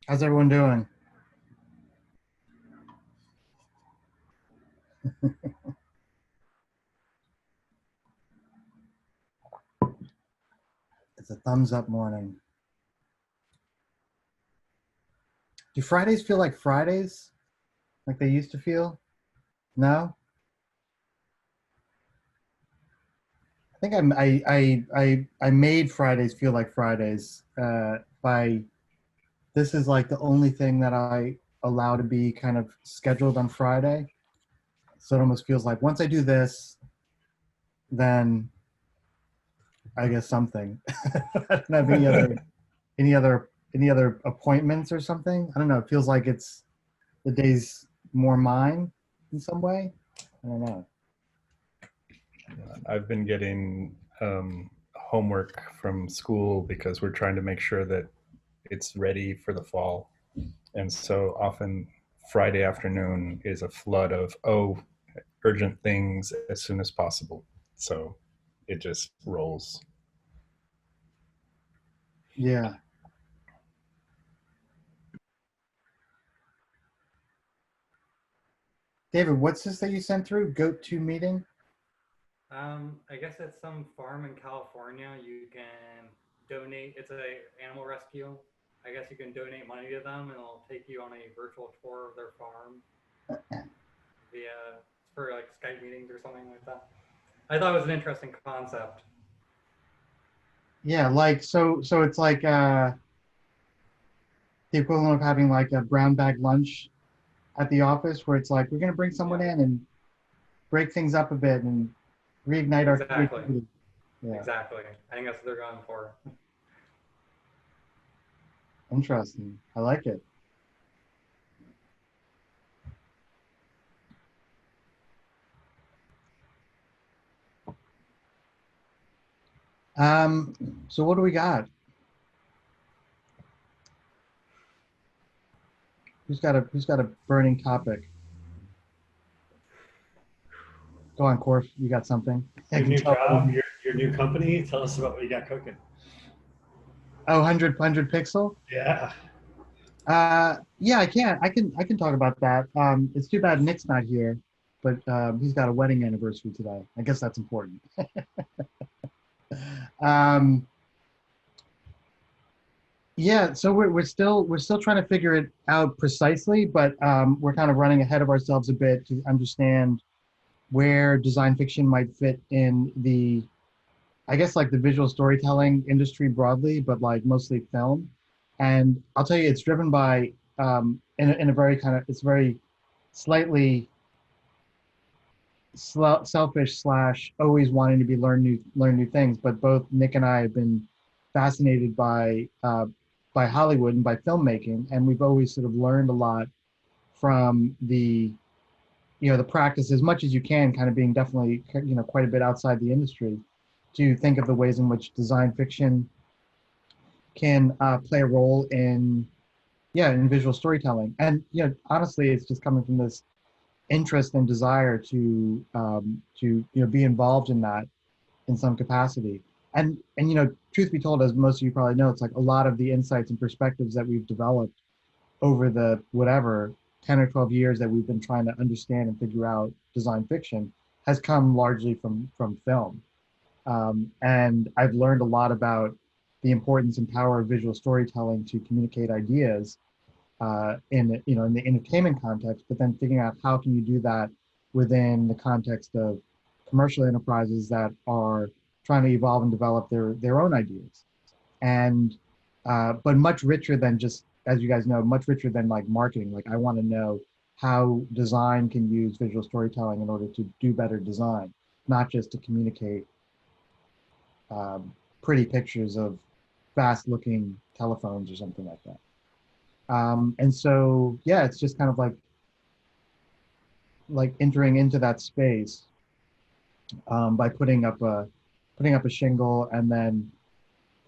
How's everyone doing? It's a thumbs up morning. Do Fridays feel like Fridays, like they used to feel? No? I think I made Fridays feel like Fridays by this is like the only thing that I allow to be kind of scheduled on Friday. So it almost feels like once I do this, then I guess something. I don't have any other appointments or something. I don't know. It feels like it's the day's more mine in some way. I don't know. I've been getting homework from school because we're trying to make sure that it's ready for the fall. And so often Friday afternoon is a flood of, urgent things as soon as possible. So it just rolls. Yeah. David, what's this that you sent through? Goat to meeting? I guess at some farm in California, you can donate. It's a animal rescue. I guess you can donate money to them, and they'll take you on a virtual tour of their farm via for like Skype meetings or something like that. I thought it was an interesting concept. Yeah, like so it's like the equivalent of having like a brown bag lunch at the office where it's like we're gonna bring someone Yeah, in and break things up a bit and reignite our exactly, creativity. Yeah, exactly. I think that's what they're going for. interesting. I like it. Um, so what do we got? Who's got a burning topic? Go on, Corf. You got something? I Your can new tell. job, your new company. Tell us about what you got cooking. Oh, 100 pixel. Yeah. Yeah, I can talk about that. It's too bad Nick's not here, but he's got a wedding anniversary today. I guess that's important. um, yeah, so we're still trying to figure it out precisely, but we're kind of running ahead of ourselves a bit to understand where design fiction might fit in the, I guess, like the visual storytelling industry broadly, but like mostly film. And I'll tell you, it's driven by in a very kind of it's very slightly selfish slash always wanting to be learn new things. But both Nick and I have been fascinated by Hollywood and by filmmaking, and we've always sort of learned a lot from the practice as much as you can, kind of being definitely quite a bit outside the industry, to think of the ways in which design fiction can play a role in in visual storytelling. And honestly, it's just coming from this interest and desire to be involved in that in some capacity. And truth be told, as most of you probably know, it's like a lot of the insights and perspectives that we've developed over the whatever 10 or 12 years that we've been trying to understand and figure out design fiction has come largely from film. And I've learned a lot about the importance and power of visual storytelling to communicate ideas in the entertainment context, but then figuring out how can you do that within the context of commercial enterprises that are trying to evolve and develop their own ideas, and but much richer than just, as you guys know, much richer than like marketing. Like I want to know how design can use visual storytelling in order to do better design, not just to communicate pretty pictures of fast looking telephones or something like that. And so, yeah, it's just kind of like entering into that space by putting up a shingle and then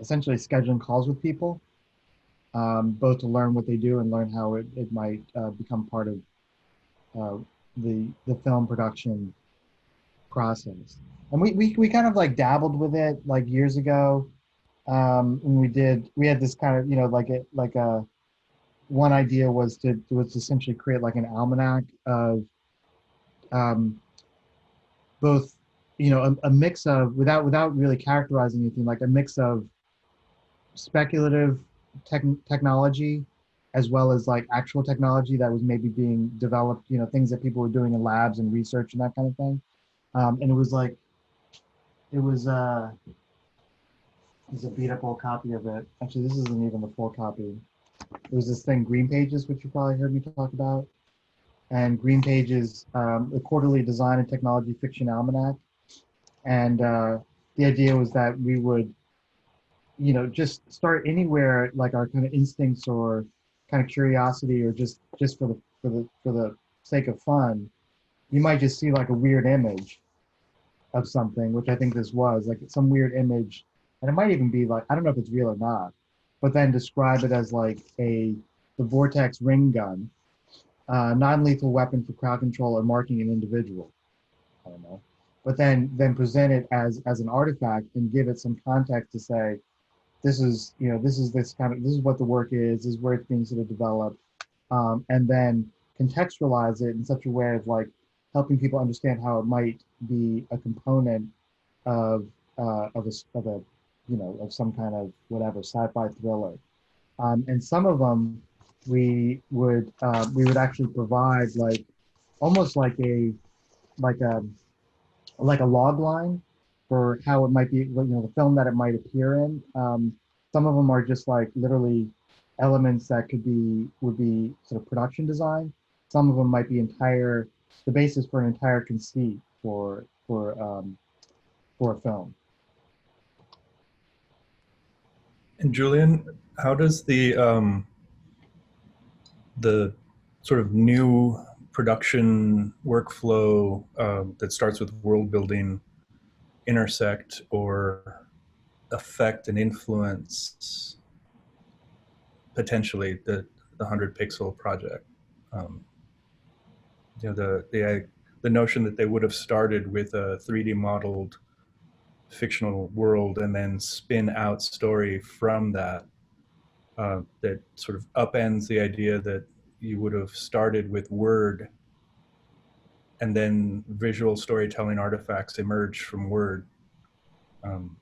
essentially scheduling calls with people, both to learn what they do and learn how it might become part of uh, the film production process. And we kind of like dabbled with it like years ago when we had this kind of like a one idea was to essentially create like an almanac of um, both, a mix of, without really characterizing anything, like a mix of speculative technology as well as like actual technology that was maybe being developed, things that people were doing in labs and research and that kind of thing. And it was like, it was, there's a beat up old copy of it. Actually, this isn't even the full copy. It was this thing, Green Pages, which you probably heard me talk about. And Green Pages, a quarterly design and technology fiction almanac. And the idea was that we would, just start anywhere, like our kind of instincts or kind of curiosity, or just for the sake of fun. You might just see like a weird image of something, which I think this was like some weird image, and it might even be like, I don't know if it's real or not, but then describe it as like the Vortex ring gun, non-lethal weapon for crowd control or marking an individual. I don't know, but then present it as an artifact and give it some context to say, this is, this is what the work is, this is where it's being sort of developed, and then contextualize it in such a way of like helping people understand how it might be a component of of a of some kind of whatever sci-fi thriller. And some of them we would actually provide like almost like a like a log line for how it might be, the film that it might appear in. Some of them are just like literally elements that would be sort of production design. Some of them might be the basis for an entire conceit for a film. And Julian, how does the sort of new production workflow that starts with world building intersect or affect and influence potentially the 100 pixel project? Um, the notion that they would have started with a 3D modeled fictional world and then spin out story from that, that sort of upends the idea that you would have started with word and then visual storytelling artifacts emerge from word. Um,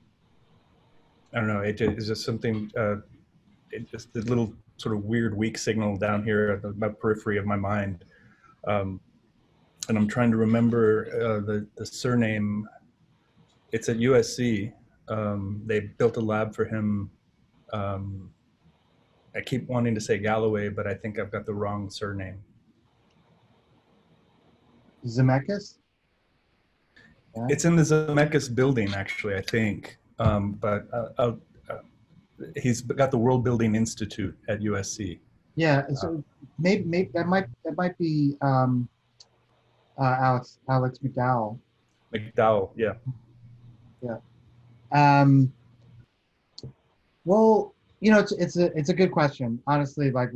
I don't know. It's just something. It's just a little sort of weird weak signal down here at the periphery of my mind, um, and I'm trying to remember the surname. It's at USC. They built a lab for him. Um, I keep wanting to say Galloway, but I think I've got the wrong surname. Zemeckis? Yeah. It's in the Zemeckis building, actually, I think. But he's got the World Building Institute at USC. Yeah, so maybe that might be Alex McDowell. McDowell, yeah. Yeah. Um, well, it's a good question. Honestly, like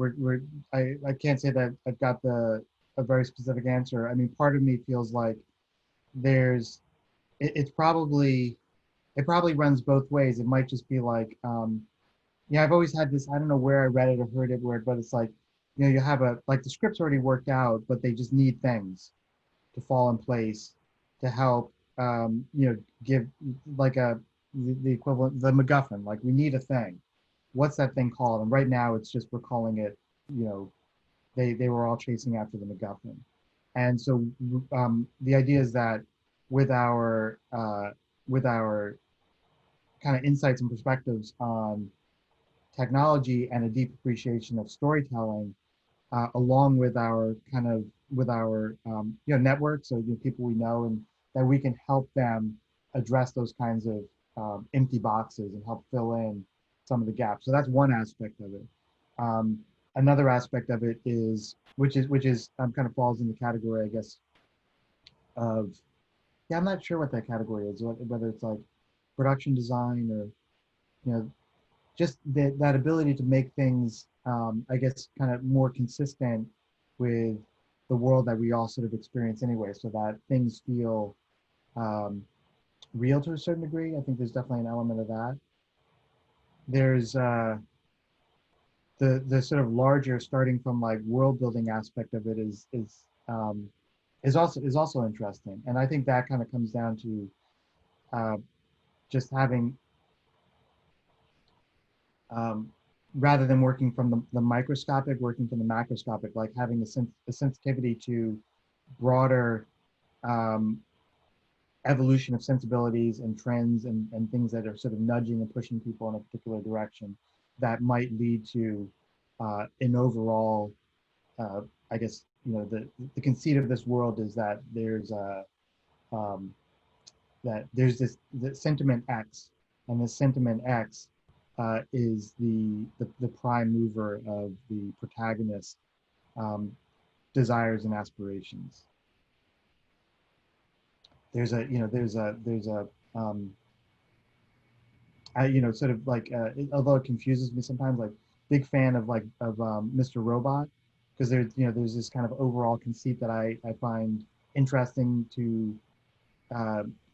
I can't say that I've got a very specific answer. I mean, part of me feels like there's it's probably it probably runs both ways. It might just be like, yeah, I've always had this, I don't know where I read it or heard it word, but it's like, you have like the script's already worked out, but they just need things to fall in place to help, give like the equivalent, the MacGuffin, like we need a thing. What's that thing called? And right now it's just, we're calling it, they were all chasing after the MacGuffin. And so the idea is that with our kind of insights and perspectives on technology and a deep appreciation of storytelling, along with our networks, so people we know, and that we can help them address those kinds of empty boxes and help fill in some of the gaps. So that's one aspect of it. Another aspect of it is, which is kind of falls in the category, I guess, of, yeah, I'm not sure what that category is, whether it's like production design or, just that ability to make things, I guess, kind of more consistent with the world that we all sort of experience anyway, so that things feel real to a certain degree. I think there's definitely an element of that. There's the sort of larger, starting from like world building aspect of it is also interesting. And I think that kind of comes down to uh, just having um, rather than working from the microscopic, working from the macroscopic, like having a sensitivity to broader um, evolution of sensibilities and trends and things that are sort of nudging and pushing people in a particular direction that might lead to an overall, I guess, the conceit of this world is that um, there's this the sentiment X, and the sentiment X is the prime mover of the protagonist um, desires and aspirations. There's a um, sort of like although it confuses me sometimes, like big fan of Mr. Robot, because there's this kind of overall conceit that I find interesting to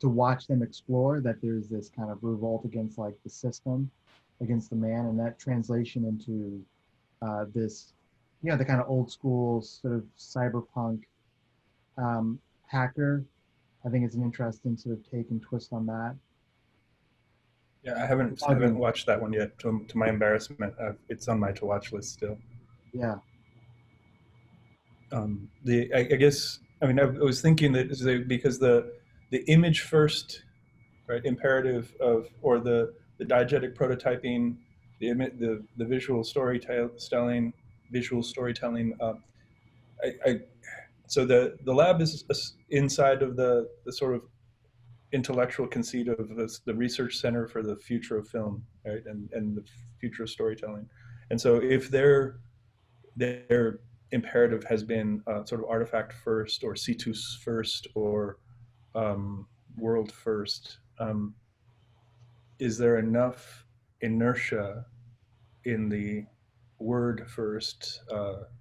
watch them explore, that there's this kind of revolt against like the system, against the man, and that translation into this, the kind of old school sort of cyberpunk hacker. I think it's an interesting sort of take and twist on that. Yeah, I haven't watched that one yet. To my embarrassment, it's on my to watch list still. Yeah, I guess I mean I was thinking that because the image first, right, imperative of, or the diegetic prototyping, the visual storytelling. I so the lab is inside of the sort of intellectual conceit of the research center for the future of film, right, and the future of storytelling. And so if their imperative has been sort of artifact first, or situs first, or world first, is there enough inertia in the word first,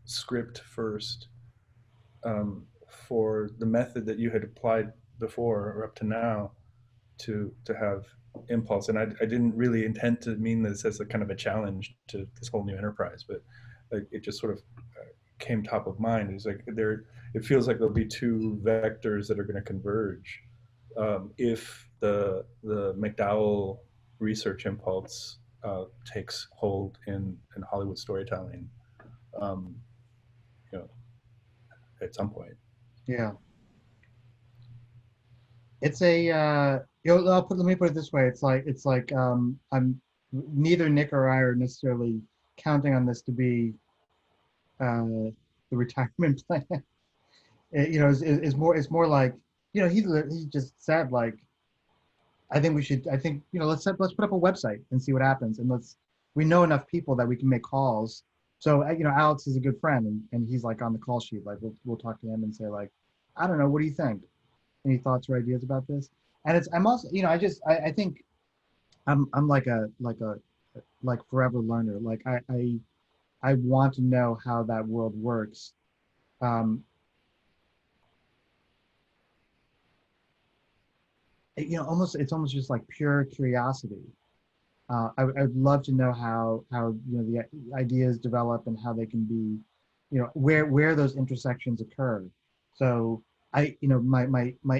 script first, for the method that you had applied before or up to now to have impulse? And I didn't really intend to mean this as a kind of a challenge to this whole new enterprise, but it just sort of came top of mind. It's like it feels like there'll be two vectors that are going to converge if the McDowell research impulse takes hold in Hollywood storytelling, um, you know, at some point. yeah. It's a let me put it this way. It's like I'm neither Nick or I are necessarily counting on this to be the retirement plan. It's more like, he just said, like, I think let's put up a website and see what happens, and we know enough people that we can make calls. So Alex is a good friend, and he's like on the call sheet. Like we'll talk to him and say, like, I don't know, what do you think? Any thoughts or ideas about this? And I'm also, I think I'm like forever learner. Like I want to know how that world works. Um, it's almost just like pure curiosity. I'd love to know how the ideas develop and how they can be, where those intersections occur. So my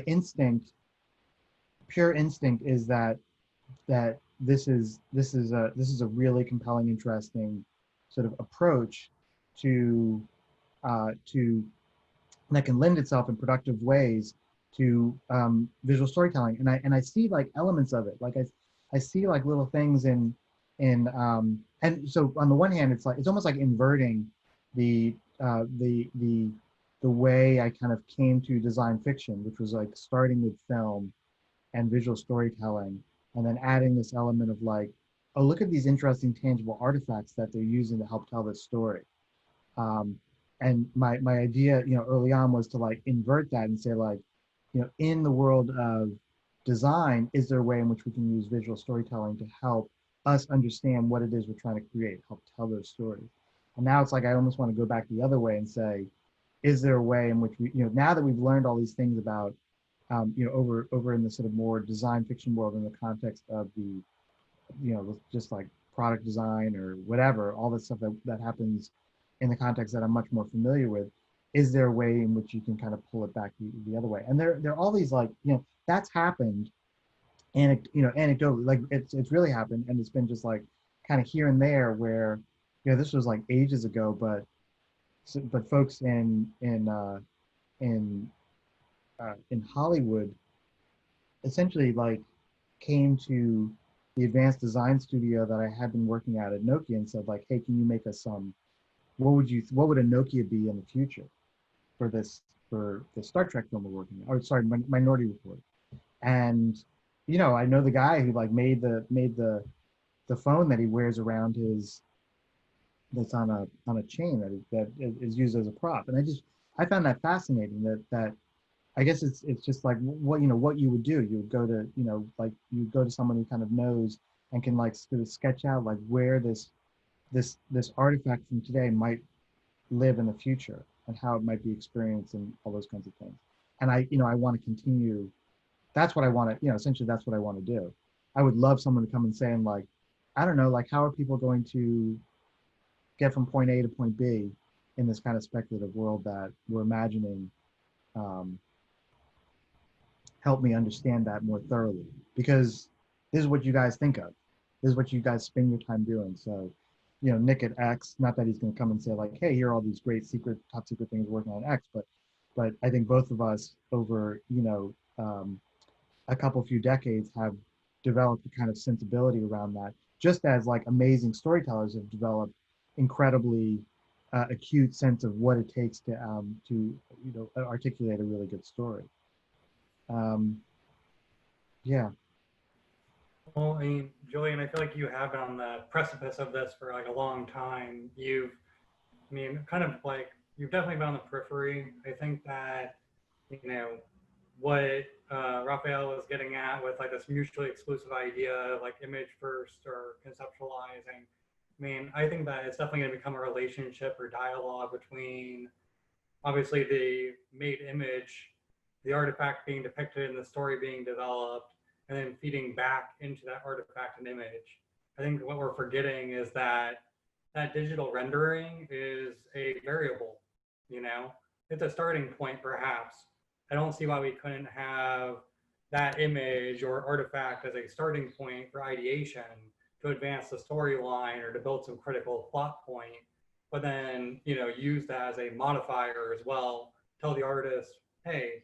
instinct, pure instinct, is that this is a really compelling, interesting sort of approach to that can lend itself in productive ways to visual storytelling. And I see like elements of it. Like I see like little things and so on the one hand, it's almost like inverting the the way I kind of came to design fiction, which was like starting with film and visual storytelling, and then adding this element of like, oh, look at these interesting tangible artifacts that they're using to help tell this story. And my idea, early on, was to like invert that and say, like, in the world of design, is there a way in which we can use visual storytelling to help us understand what it is we're trying to create, help tell those stories? And now it's like I almost want to go back the other way and say, is there a way in which we, now that we've learned all these things about, over in the sort of more design fiction world, in the context of the, just like product design or whatever, all the stuff that happens in the context that I'm much more familiar with, is there a way in which you can kind of pull it back the other way? And there are all these, like, that's happened, and anecdotally, like it's really happened, and it's been just like kind of here and there where, this was like ages ago, but folks in in Hollywood essentially like came to the advanced design studio that I had been working at Nokia and said, like, hey, can you make us some, what would a Nokia be in the future for the Star Trek film we're working on, or sorry, Minority Report. And I know the guy who like made the phone that he wears around his, that's on a chain that is used as a prop. And I found that fascinating, that I guess it's just like what you would do. You would go to, like you go to someone who kind of knows and can like sort of sketch out like where this artifact from today might live in the future and how it might be experienced and all those kinds of things. And I want to continue. That's what I want to, essentially that's what I want to do. I would love someone to come and say, like, I don't know, like, how are people going to get from point A to point B in this kind of speculative world that we're imagining? Help me understand that more thoroughly, because this is what you guys think of. This is what you guys spend your time doing. So, Nick at X, not that he's going to come and say like, hey, here are all these great top secret things working on X, but I think both of us over, a few decades have developed a kind of sensibility around that, just as like amazing storytellers have developed incredibly acute sense of what it takes to articulate a really good story. Yeah. Well, I mean, Julian, I feel like you have been on the precipice of this for like a long time. Kind of like, you've definitely been on the periphery. I think that, what Raphael was getting at with like this mutually exclusive idea of like image first or conceptualizing. I think that it's definitely going to become a relationship or dialogue between obviously the made image, the artifact being depicted and the story being developed, and then feeding back into that artifact and image. I think what we're forgetting is that digital rendering is a variable, it's a starting point perhaps. I don't see why we couldn't have that image or artifact as a starting point for ideation to advance the storyline or to build some critical plot point, but then, use that as a modifier as well. Tell the artist, hey,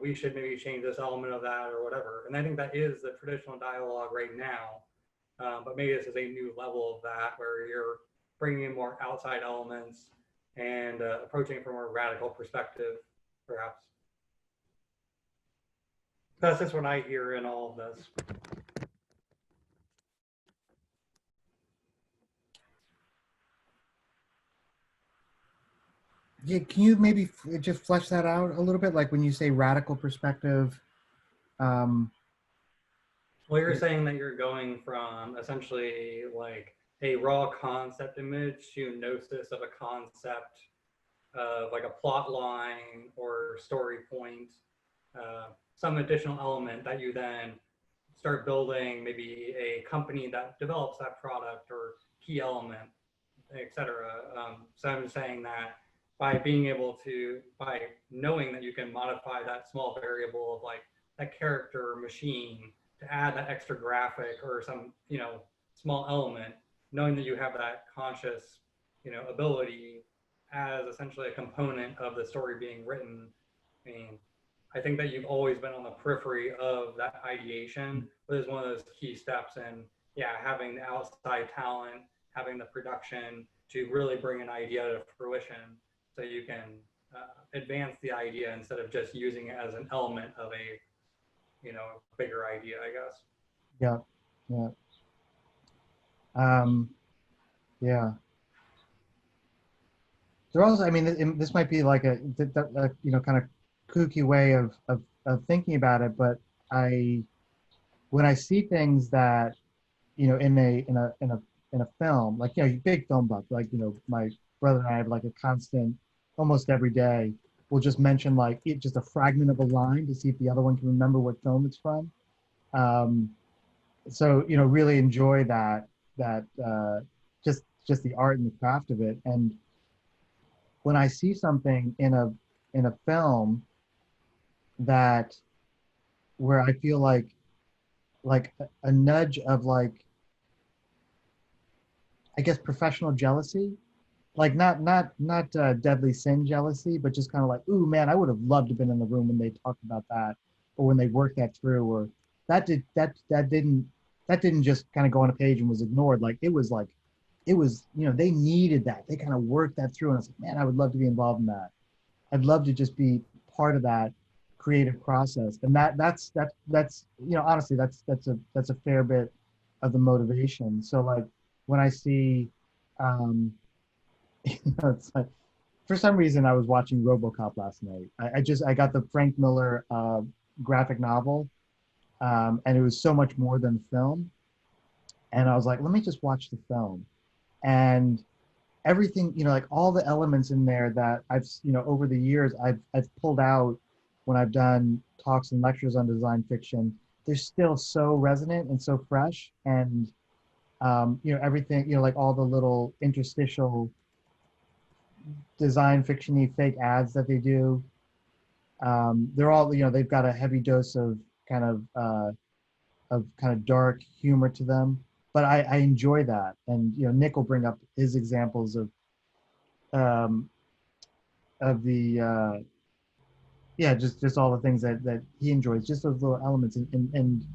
we should maybe change this element of that or whatever. And I think that is the traditional dialogue right now. But maybe this is a new level of that where you're bringing in more outside elements and approaching it from a more radical perspective, perhaps. That's just what I hear in all of this. Yeah, can you maybe just flesh that out a little bit? Like when you say radical perspective. Well, you're saying that you're going from essentially like a raw concept image to gnosis of a concept of like a plot line or story point, some additional element that you then start building, maybe a company that develops that product or key element, etc. So I'm saying that by knowing that you can modify that small variable of like that character or machine to add that extra graphic or some, small element, knowing that you have that conscious, ability as essentially a component of the story being written. I think that you've always been on the periphery of that ideation, but it's one of those key steps in, having the outside talent, having the production to really bring an idea to fruition so you can advance the idea instead of just using it as an element of a, bigger idea, I guess. Yeah. Yeah. There also, this might be like a kind of kooky way of thinking about it, but when I see things that, in a film, like, big film buff, like, my brother and I have like a constant, almost every day, we'll just mention like just a fragment of a line to see if the other one can remember what film it's from. So, really enjoy that. just the art and the craft of it. And when I see something in a film that where I feel like a nudge of like, I guess, professional jealousy, like not deadly sin jealousy, but just kind of like, ooh man, I would have loved to have been in the room when they talked about that, or when they worked that through, or that didn't just kind of go on a page and was ignored. Like it was, you know, they needed that. They kind of worked that through, and I was like, man, I would love to be involved in that. I'd love to just be part of that creative process. And that's you know, honestly, that's a fair bit of the motivation. So like when I see, um, you know, it's like for some reason I was watching RoboCop last night. I got the Frank Miller graphic novel, and it was so much more than the film. And I was like, let me just watch the film. And everything, you know, like all the elements in there that I've, you know, over the years I've pulled out when I've done talks and lectures on design fiction, they're still so resonant and so fresh. And you know, everything, you know, like all the little interstitial design fictiony fake ads that they do, they're all, you know, they've got a heavy dose kind of kind of dark humor to them. But I enjoy that. And you know, Nick will bring up his examples um, of the yeah, just all the things that he enjoys, just those little elements, and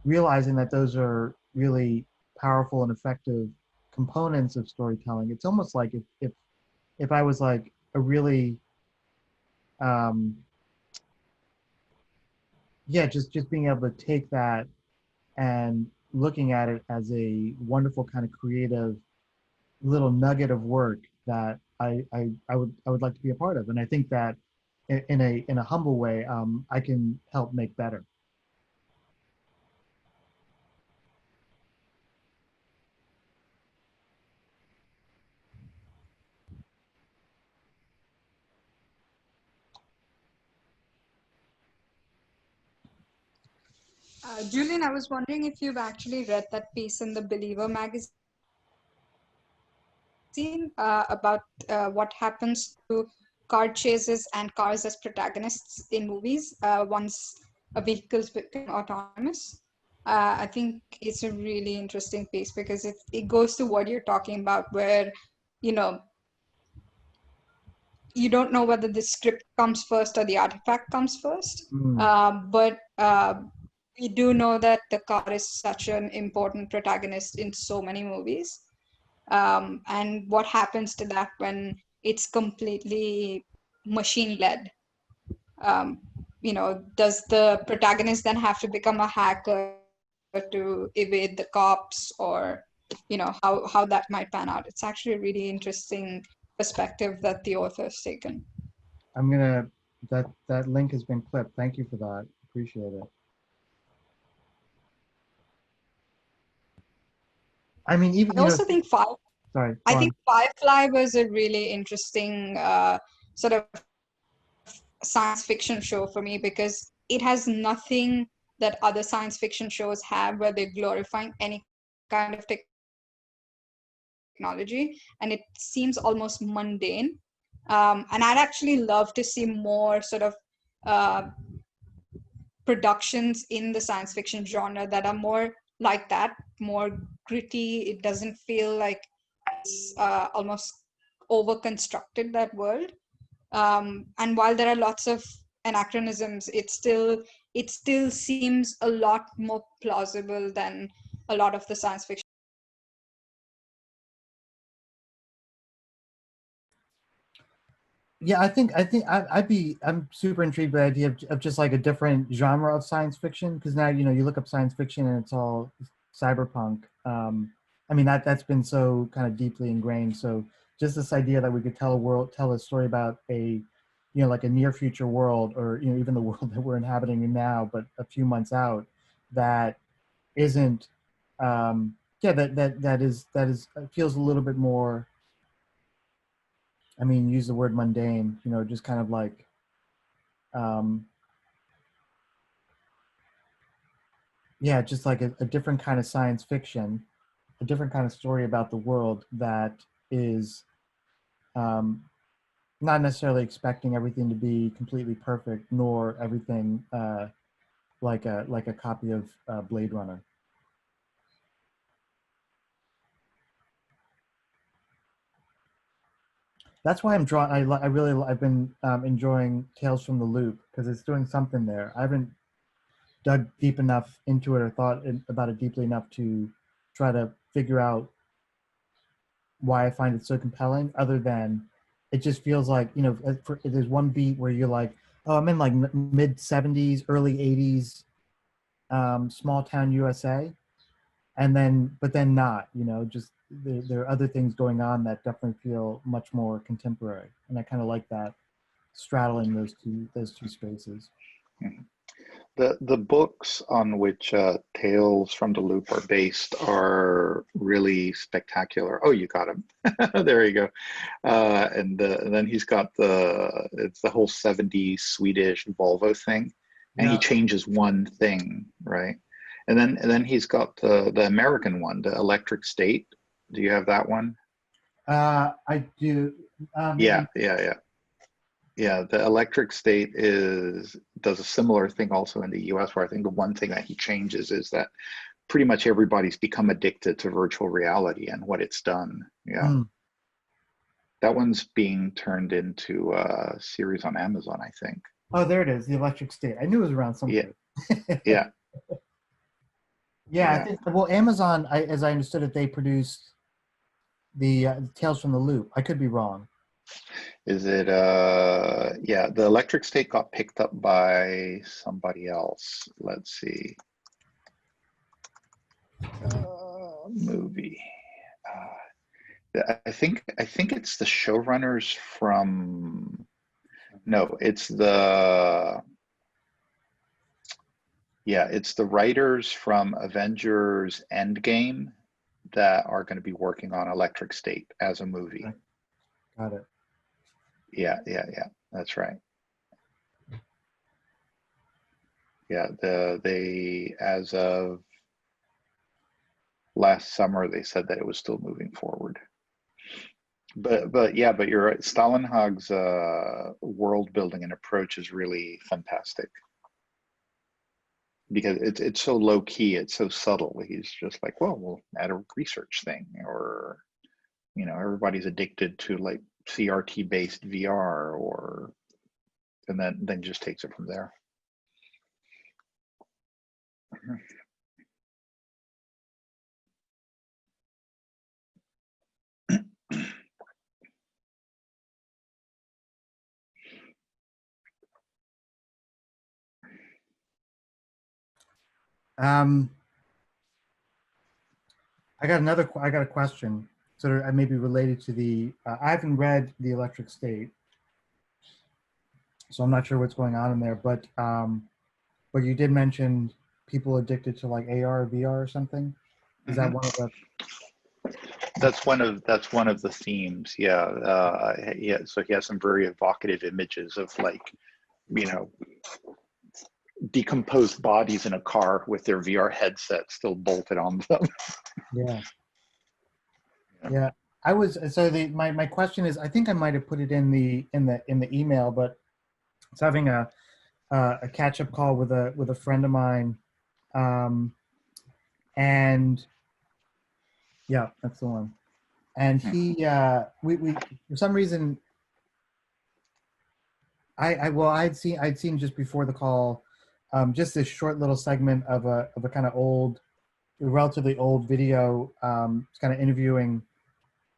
realizing that those are really powerful and effective components of storytelling. It's almost like if I was like a really um, yeah, just being able to take that and looking at it as a wonderful kind of creative little nugget of work that I would like to be a part of. And I think that in a humble way, I can help make better. Julian, I was wondering if you've actually read that piece in the Believer magazine about what happens to car chases and cars as protagonists in movies once a vehicle's become autonomous. I think it's a really interesting piece because it goes to what you're talking about, where you know you don't know whether the script comes first or the artifact comes first. Mm. But we do know that the car is such an important protagonist in so many movies. And what happens to that when it's completely machine led? Um, you know, does the protagonist then have to become a hacker to evade the cops, or how that might pan out? It's actually a really interesting perspective that the author has taken. I'm gonna that link has been clipped. Thank you for that. Appreciate it. I mean, even I you know, also think sorry, I go think on. Firefly was a really interesting sort of science fiction show for me because it has nothing that other science fiction shows have where they're glorifying any kind of technology, and it seems almost mundane. And I'd actually love to see more sort of uh, productions in the science fiction genre that are more like that, more gritty. It doesn't feel like it's almost over constructed, that world. And while there are lots of anachronisms, it still seems a lot more plausible than a lot of the science fiction. Yeah, I'm super intrigued by the idea of just like a different genre of science fiction, because now you know you look up science fiction and it's all cyberpunk. I mean that's been so kind of deeply ingrained. So just this idea that we could tell a story about a, you know, like a near future world, or you know, even the world that we're inhabiting now, but a few months out, that isn't, yeah, that is feels a little bit more. I mean, use the word mundane, you know, just kind of like, um, yeah, just like a different kind of science fiction a different kind of story about the world that is not necessarily expecting everything to be completely perfect, nor everything like a copy of Blade Runner. That's why I'm drawn. I've been enjoying Tales from the Loop because it's doing something there. I haven't dug deep enough into it or thought about it deeply enough to try to figure out why I find it so compelling. Other than it just feels like, you know, there's one beat where you're like, oh, I'm in like mid '70s, early '80s, small town USA, and then but then not, you know, just there are other things going on that definitely feel much more contemporary, and I kind of like that straddling those two spaces. Mhm. The books on which Tales from the Loop are based are really spectacular. Oh, you got him. There you go. And then he's got it's the whole '70s Swedish Volvo thing, and he Yeah. changes one thing, right? And then he's got the American one, the Electric State. Do you have that one? I do. Yeah, yeah, yeah. Yeah, the Electric State does a similar thing also in the US, where I think the one thing that he changes is that pretty much everybody's become addicted to virtual reality and what it's done. Yeah. Mm. That one's being turned into a series on Amazon, I think. Oh, there it is, the Electric State. I knew it was around somewhere. Yeah. Yeah, I Yeah. think, well, Amazon, as I understood it, they produced the Tales from the Loop. I could be wrong. Is it yeah, the Electric State got picked up by somebody else. Let's see. Movie. I think it's the showrunners from, no, it's the writers from Avengers Endgame that are going to be working on Electric State as a movie. Okay. Got it. Yeah, that's right. Yeah, they as of last summer they said that it was still moving forward. But you're right. Stalinhag's world building and approach is really fantastic because it's so low key, it's so subtle. He's just like, well, we'll add a research thing, or you know, everybody's addicted to like CRT based VR, or and then just takes it from there. I got a question, sort of maybe related to the. I haven't read the Electric State, so I'm not sure what's going on in there. But you did mention people addicted to like AR, VR, or something. Is that one of the? That's one of the themes. Yeah. So he has some very evocative images of, like, you know, decomposed bodies in a car with their VR headset still bolted on them. Yeah. Yeah. I was so my question is, I think I might have put it in the email, but I was having a catch up call with a friend of mine, and yeah, that's the one. And he we for some reason I'd seen just before the call, just this short little segment of a kind of relatively old video, kind of interviewing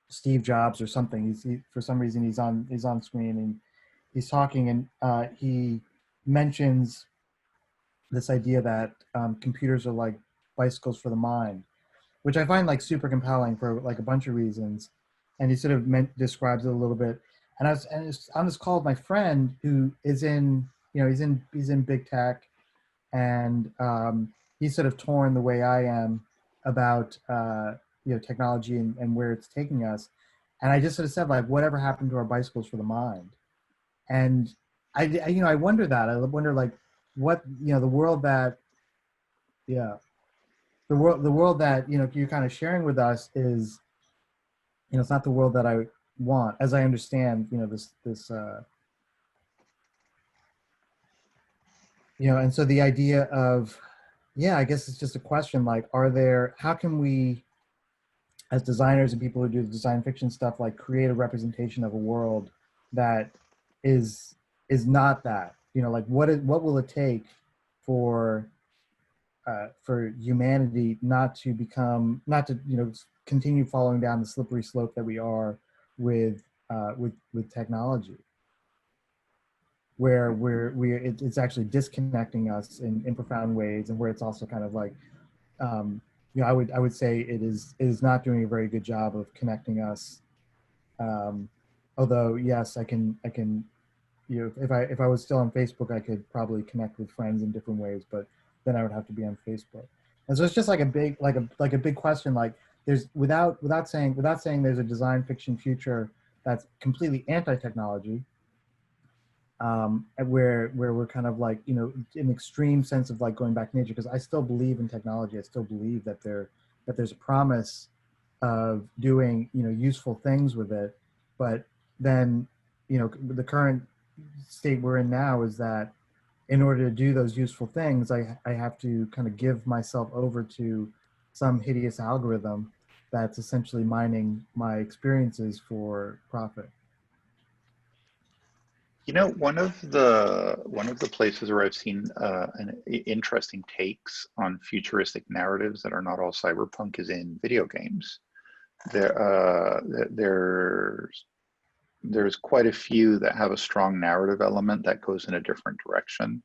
Steve Jobs or something. For some reason he's on screen and he's talking, and he mentions this idea that computers are like bicycles for the mind, which I find like super compelling for like a bunch of reasons. And he sort of describes it a little bit. And it's on this call with my friend who is in, you know, he's in big tech, and he's sort of torn the way I am about you know, technology and where it's taking us. And I just sort of said, like, whatever happened to our bicycles for the mind? And I wonder that. I wonder, like, what, you know, the world that, yeah, the world that you're kind of sharing with us is, it's not the world that I want, as I understand, and so the idea of, yeah, I guess it's just a question like, how can we, as designers and people who do design fiction stuff, like create a representation of a world that is not that, like what will it take for humanity not to continue following down the slippery slope that we are with technology, where it's actually disconnecting us in profound ways, and where it's also kind of like, I would say it is not doing a very good job of connecting us. Although yes, I can if I was still on Facebook, I could probably connect with friends in different ways, but then I would have to be on Facebook. And so it's just like a big question. Like, there's without saying there's a design fiction future that's completely anti-technology, where we're kind of like, an extreme sense of like going back to nature, because I still believe in technology. I still believe that there's a promise of doing useful things with it, but then the current state we're in now is that in order to do those useful things, I have to kind of give myself over to some hideous algorithm that's essentially mining my experiences for profit. One of the places where I've seen interesting takes on futuristic narratives that are not all cyberpunk is in video games. There's quite a few that have a strong narrative element that goes in a different direction.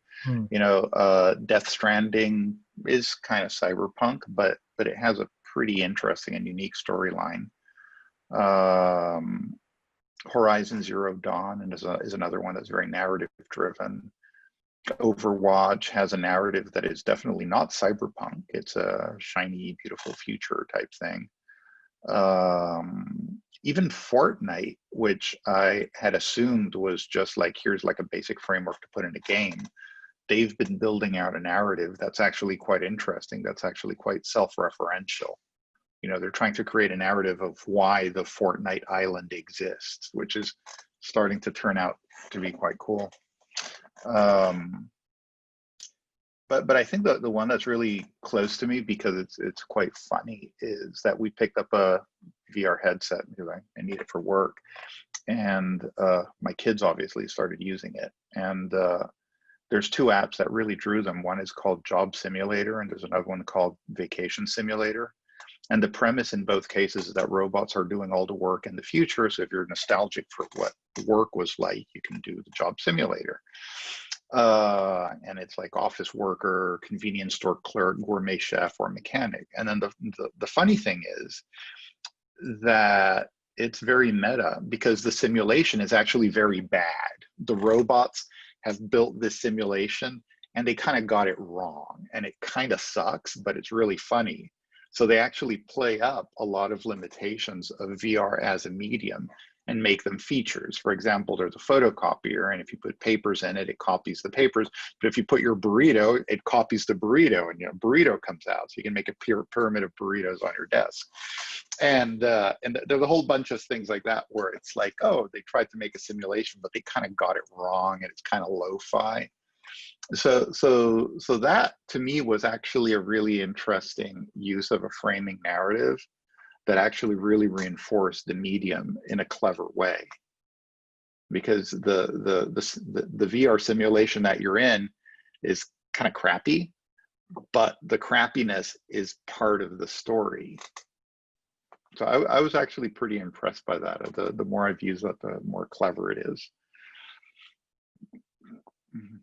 Death Stranding is kind of cyberpunk, but it has a pretty interesting and unique storyline. Horizon Zero Dawn and is another one that's very narrative driven. Overwatch has a narrative that is definitely not cyberpunk. It's a shiny, beautiful future type thing. Even Fortnite, which I had assumed was just like, here's like a basic framework to put in a game, they've been building out a narrative that's actually quite interesting, that's actually quite self-referential. They're trying to create a narrative of why the Fortnite island exists, which is starting to turn out to be quite cool. But I think the one that's really close to me, because it's quite funny, is that we picked up a VR headset because I need it for work, and my kids obviously started using it, and there's two apps that really drew them. One is called Job Simulator, and there's another one called Vacation Simulator. And the premise in both cases is that robots are doing all the work in the future. So if you're nostalgic for what work was like, you can do the Job Simulator. And it's like office worker, convenience store clerk, gourmet chef, or mechanic. And then the funny thing is that it's very meta, because the simulation is actually very bad. The robots have built this simulation and they kind of got it wrong, and it kind of sucks, but it's really funny. So they actually play up a lot of limitations of VR as a medium and make them features. For example, there's a photocopier, and if you put papers in it, it copies the papers. But if you put your burrito, it copies the burrito, and burrito comes out. So you can make a pyramid of burritos on your desk. And there's a whole bunch of things like that where it's like, oh, they tried to make a simulation, but they kind of got it wrong, and it's kind of lo-fi. So that to me was actually a really interesting use of a framing narrative that actually really reinforced the medium in a clever way, because the VR simulation that you're in is kind of crappy, but the crappiness is part of the story. So I was actually pretty impressed by that. The more I've used it, the more clever it is. Mm-hmm.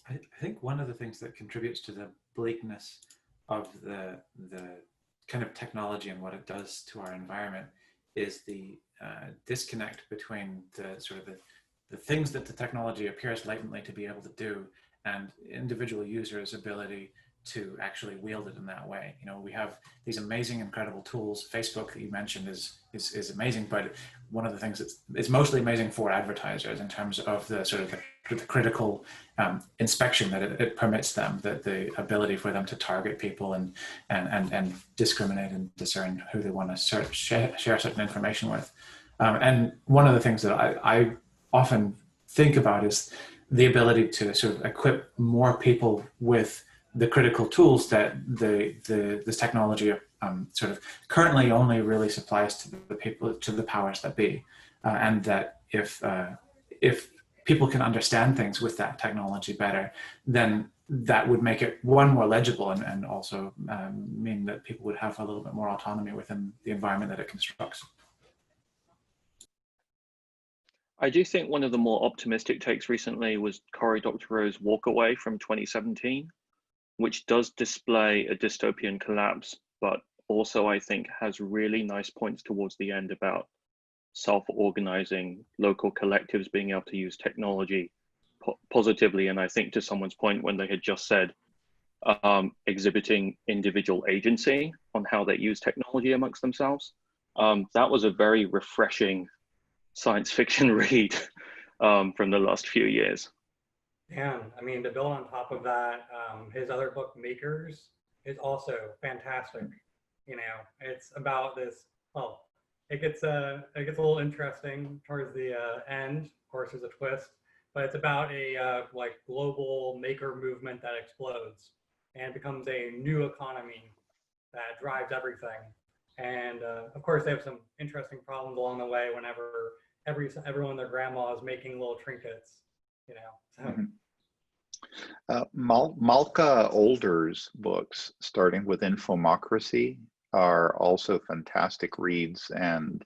I think one of the things that contributes to the bleakness of the kind of technology and what it does to our environment is the disconnect between the sort of the things that the technology appears latently to be able to do and individual users' ability to actually wield it in that way. You know, we have these amazing, incredible tools. Facebook that you mentioned is amazing, but one of the things it's mostly amazing for advertisers in terms of the sort of the critical inspection that it permits them, the ability for them to target people and discriminate and discern who they want to share certain information with. And one of the things that I often think about is the ability to sort of equip more people with the critical tools that this technology sort of currently only really supplies to the people, to the powers that be, and that if people can understand things with that technology better, then that would make it, one, more legible, and also mean that people would have a little bit more autonomy within the environment that it constructs. I do think one of the more optimistic takes recently was Cory Doctorow's Walk Away from 2017, which does display a dystopian collapse, but also I think has really nice points towards the end about self-organizing, local collectives being able to use technology positively. And I think to someone's point when they had just said, exhibiting individual agency on how they use technology amongst themselves, that was a very refreshing science fiction read from the last few years. And I mean, to build on top of that, his other book, Makers, is also fantastic. You know, it's about this, well, it gets a little interesting towards the end. Of course, there's a twist, but it's about a like global maker movement that explodes and becomes a new economy that drives everything. And of course, they have some interesting problems along the way whenever everyone and their grandma is making little trinkets, you know. So. Malka Older's books, starting with Infomocracy, are also fantastic reads and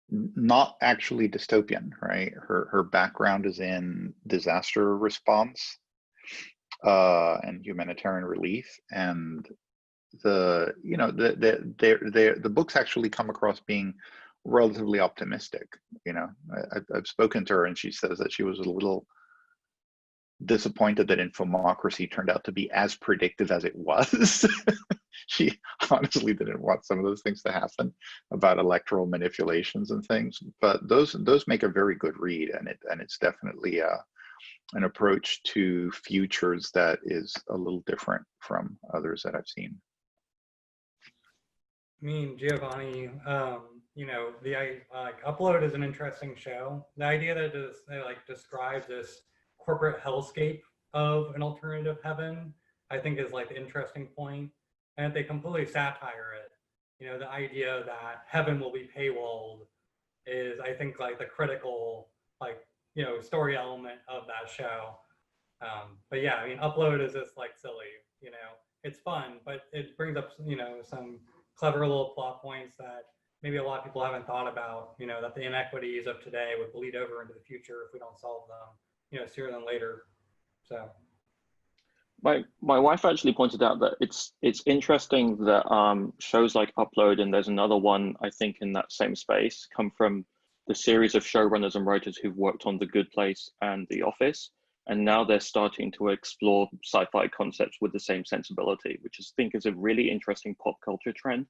not actually dystopian, right? Her background is in disaster response and humanitarian relief, and the books actually come across being relatively optimistic. You know, I've spoken to her and she says that she was a little disappointed that Infomocracy turned out to be as predictive as it was. She honestly didn't want some of those things to happen about electoral manipulations and things, but those make a very good read, and it's definitely an approach to futures that is a little different from others that I've seen. I mean, Giovanni, you know, the Upload is an interesting show. The idea that it like describes this corporate hellscape of an alternative heaven, I think is like the interesting point. And they completely satire it. You know, the idea that heaven will be paywalled is, I think, like the critical, like, you know, story element of that show. But yeah, I mean, Upload is just like silly, you know, it's fun, but it brings up, you know, some clever little plot points that maybe a lot of people haven't thought about, you know, that the inequities of today would bleed over into the future if we don't solve them, you know, sooner than later. So. My wife actually pointed out that it's interesting that shows like Upload, and there's another one I think in that same space, come from the series of showrunners and writers who've worked on The Good Place and The Office, and now they're starting to explore sci-fi concepts with the same sensibility, which I think is a really interesting pop culture trend.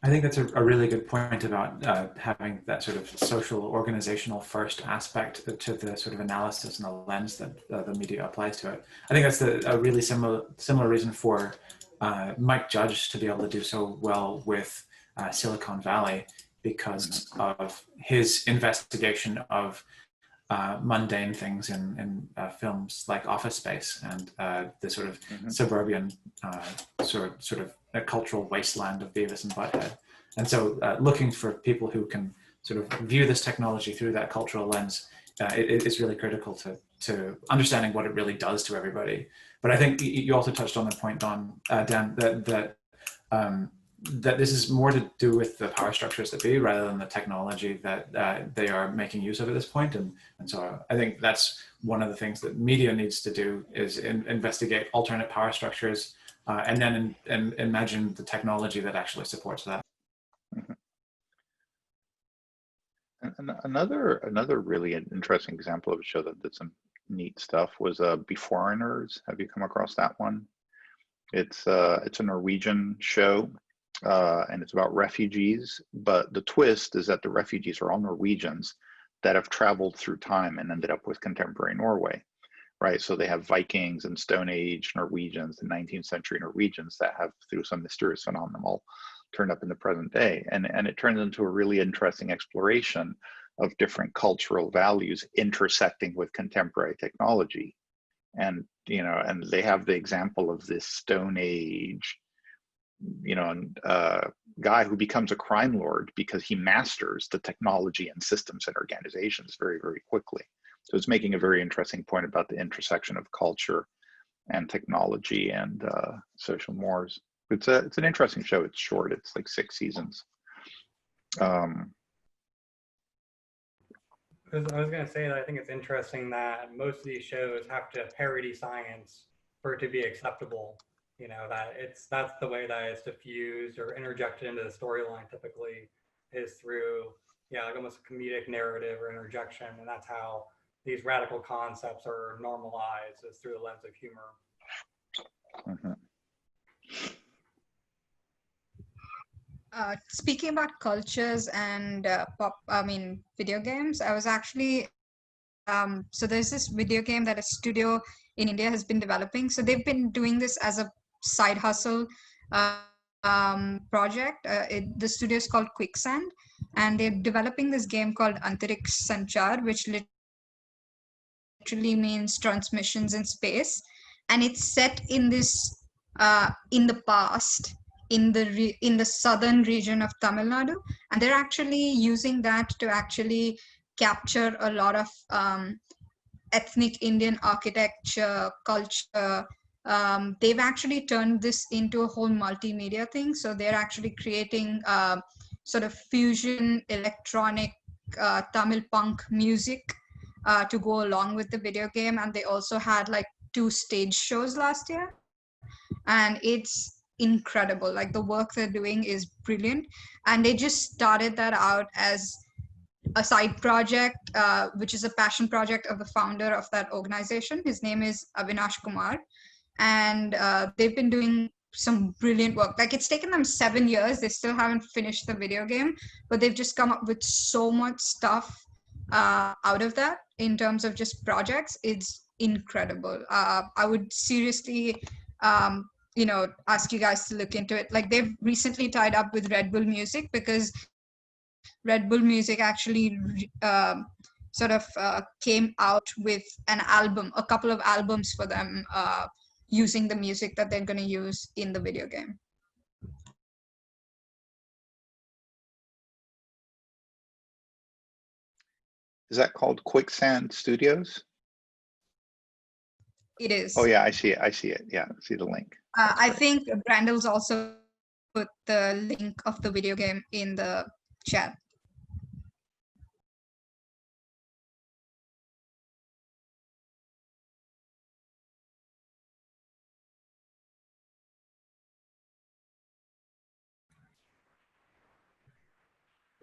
I think that's a really good point about having that sort of social organizational first aspect to the sort of analysis and the lens that the media applies to it. I think that's a really similar reason for Mike Judge to be able to do so well with Silicon Valley, because of his investigation of mundane things in films like Office Space and the sort of suburban sort of a cultural wasteland of Beavis and Butthead. And so looking for people who can sort of view this technology through that cultural lens, it's really critical to understanding what it really does to everybody. But I think you also touched on the point, Dan, that this is more to do with the power structures that be rather than the technology that they are making use of at this point. And so I think that's one of the things that media needs to do is investigate alternate power structures and then imagine the technology that actually supports that. And another really interesting example of a show that did some neat stuff was Beforeigners. Have you come across that one? It's a Norwegian show, and it's about refugees. But the twist is that the refugees are all Norwegians that have traveled through time and ended up with contemporary Norway, right? So they have Vikings and Stone Age Norwegians and 19th century Norwegians that have, through some mysterious phenomenon, turned up in the present day. And it turns into a really interesting exploration of different cultural values intersecting with contemporary technology. And, and they have the example of this Stone Age, guy who becomes a crime lord because he masters the technology and systems and organizations very, very quickly. So it's making a very interesting point about the intersection of culture and technology and social mores. It's an interesting show. It's short. It's like 6 seasons. I was going to say that I think it's interesting that most of these shows have to parody science for it to be acceptable. That's the way that it's diffused or interjected into the storyline typically is through, like almost a comedic narrative or interjection. And that's how these radical concepts are normalized, is through the lens of humor. Mm-hmm. Speaking about cultures and video games, I was actually, so there's this video game that a studio in India has been developing. So they've been doing this as a side hustle project. The studio is called Quicksand, and they're developing this game called Antariksh Sanchar, which literally means transmissions in space. And it's set in this, in the past, in the southern region of Tamil Nadu, and they're actually using that to actually capture a lot of ethnic Indian architecture, culture. They've actually turned this into a whole multimedia thing. So they're actually creating sort of fusion electronic Tamil punk music to go along with the video game. And they also had like 2 stage shows last year. And it's incredible. Like the work they're doing is brilliant. And they just started that out as a side project, which is a passion project of the founder of that organization. His name is Avinash Kumar. And they've been doing some brilliant work. Like it's taken them 7 years. They still haven't finished the video game, but they've just come up with so much stuff out of that in terms of just projects. It's incredible. I would seriously ask you guys to look into it. Like they've recently tied up with Red Bull Music because Red Bull Music actually came out with an album, a couple of albums for them using the music that they're going to use in the video game. Is that called Quicksand Studios? It is. Oh yeah, I see it. Yeah, I see the link. I think Brandels also put the link of the video game in the chat.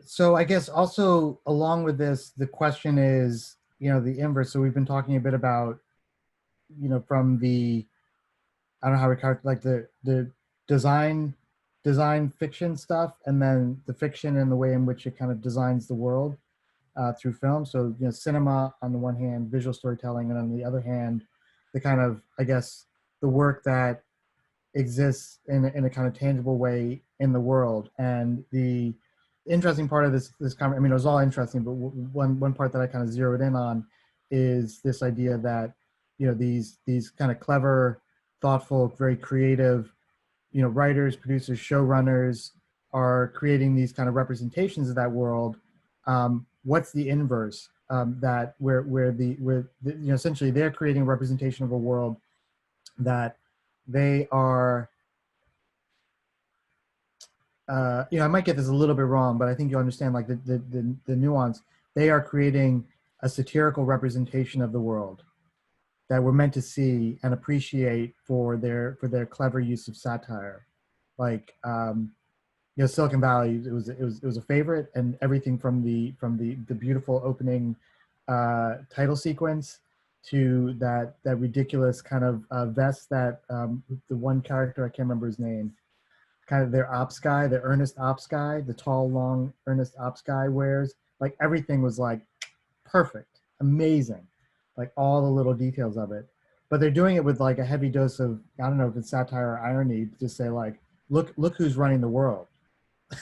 So I guess also along with this, the question is, the inverse. So we've been talking a bit about, from the, I don't know how we call it, like the design fiction stuff, and then the fiction and the way in which it kind of designs the world through film. So, cinema on the one hand, visual storytelling, and on the other hand, the kind of, I guess, the work that exists in a kind of tangible way in the world. And the interesting part of this conversation, it was all interesting, but one part that I kind of zeroed in on is this idea that, these kind of clever, thoughtful, very creative, writers, producers, showrunners are creating these kind of representations of that world. What's the inverse? That where essentially they're creating a representation of a world that they are, I might get this a little bit wrong, but I think you'll understand like the nuance. They are creating a satirical representation of the world that we're meant to see and appreciate for their clever use of satire. Like, Silicon Valley, it was a favorite, and everything from the beautiful opening title sequence to that ridiculous kind of vest that the one character, I can't remember his name, kind of their ops guy, the earnest ops guy, the tall, long earnest ops guy wears. Like everything was like perfect, amazing, like all the little details of it. But they're doing it with like a heavy dose of, I don't know if it's satire or irony, to just say like, look who's running the world.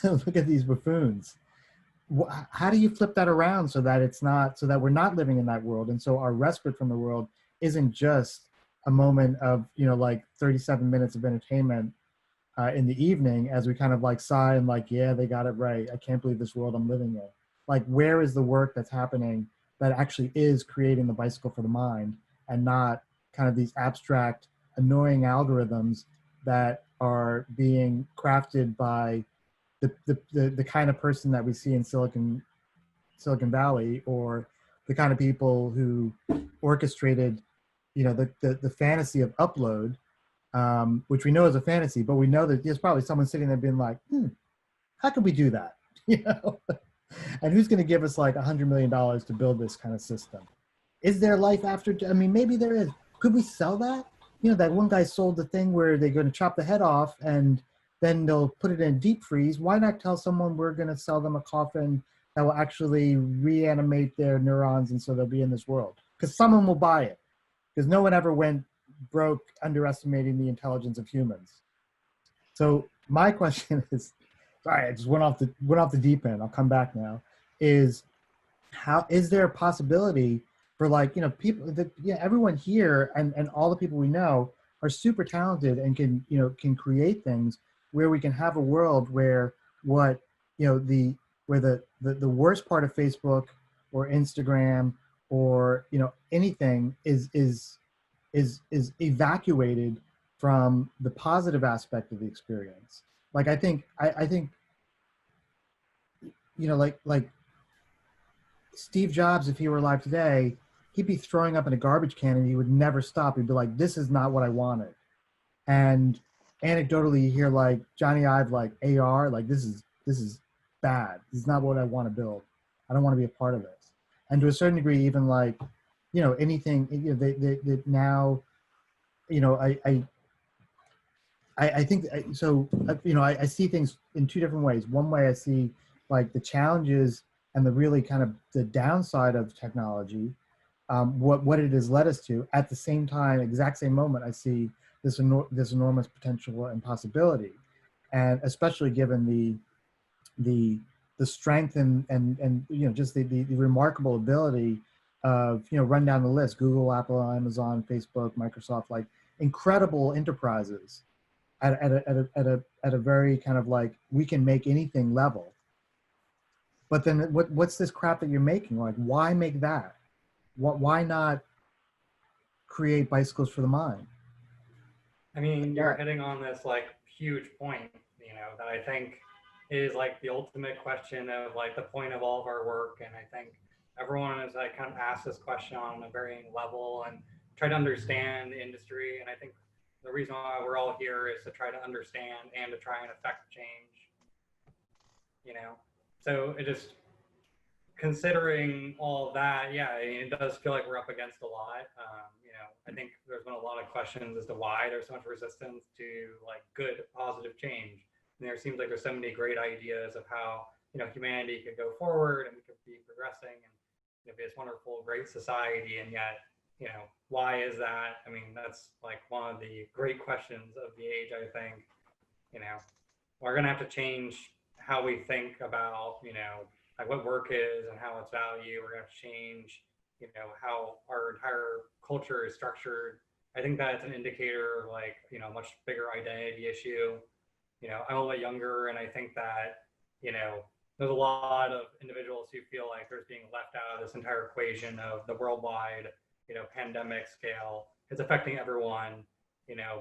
Look at these buffoons. How do you flip that around so that it's not, so that we're not living in that world, and so our respite from the world isn't just a moment of, like 37 minutes of entertainment in the evening, as we kind of like sigh and like, yeah, they got it right. I can't believe this world I'm living in. Like, where is the work that's happening that actually is creating the bicycle for the mind, and not kind of these abstract, annoying algorithms that are being crafted by the kind of person that we see in Silicon Valley, or the kind of people who orchestrated, the fantasy of upload, which we know is a fantasy, but we know that there's probably someone sitting there being like, how could we do that? And who's going to give us like $100 million to build this kind of system? Is there life after? I mean, maybe there is. Could we sell that? That one guy sold the thing where they're going to chop the head off and then they'll put it in deep freeze. Why not tell someone we're going to sell them a coffin that will actually reanimate their neurons, and so they'll be in this world? Because someone will buy it. Because no one ever went broke underestimating the intelligence of humans. So my question is, sorry, I just went off the deep end. I'll come back now. Is there a possibility for people that everyone here and all the people we know are super talented and can create things, where we can have a world where the worst part of Facebook or Instagram or anything is evacuated from the positive aspect of the experience. Like I think like Steve Jobs, if he were alive today, he'd be throwing up in a garbage can and he would never stop. He'd be like, this is not what I wanted. And anecdotally, you hear like Johnny Ive, like AR, like this is bad. This is not what I want to build. I don't want to be a part of this. And to a certain degree, even like, anything, they now, I think so. I see things in two different ways. One way I see like the challenges and the really kind of the downside of technology, what it has led us to. At the same time, exact same moment, I see this enormous potential and possibility, and especially given the strength and just the remarkable ability of run down the list: Google, Apple, Amazon, Facebook, Microsoft, like incredible enterprises at a very kind of like we can make anything level. But then what's this crap that you're making? Like, why make that? Why not create bicycles for the mind? I mean, you're hitting on this like huge point, that I think is like the ultimate question of like the point of all of our work. And I think everyone is like kind of asked this question on a varying level and try to understand the industry. And I think the reason why we're all here is to try to understand and to try and affect change, So it just, considering all that, yeah, it does feel like we're up against a lot. I think there's been a lot of questions as to why there's so much resistance to like good, positive change. And there seems like there's so many great ideas of how humanity could go forward and we could be progressing and be this wonderful, great society. And yet, why is that? I mean, that's like one of the great questions of the age. I think, we're gonna have to change how we think about like what work is and how it's valued. We're gonna have to change, how our entire culture is structured. I think that's an indicator of like, a much bigger identity issue. I'm a little bit younger, and I think that, there's a lot of individuals who feel like there's being left out of this entire equation of the worldwide, pandemic scale. It's affecting everyone,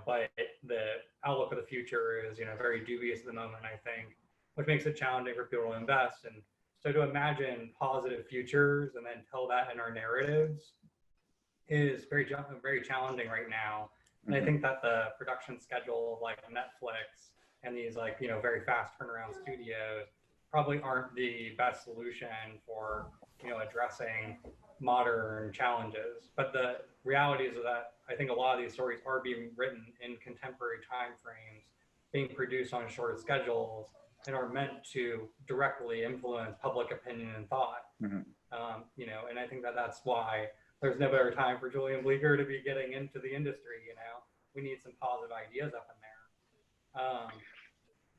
but the outlook of the future is, very dubious at the moment, I think, which makes it challenging for people to invest. And so to imagine positive futures and then tell that in our narratives is very challenging right now. And I think that the production schedule of like Netflix and these like, you know, very fast turnaround studios probably aren't the best solution for, you know, addressing modern challenges. But the reality is that I think a lot of these stories are being written in contemporary time frames, being produced on short schedules, and are meant to directly influence public opinion and thought. Mhm. You know, and I think that that's why there's no better time for Julian Bleecker to be getting into the industry. You know, we need some positive ideas up in there.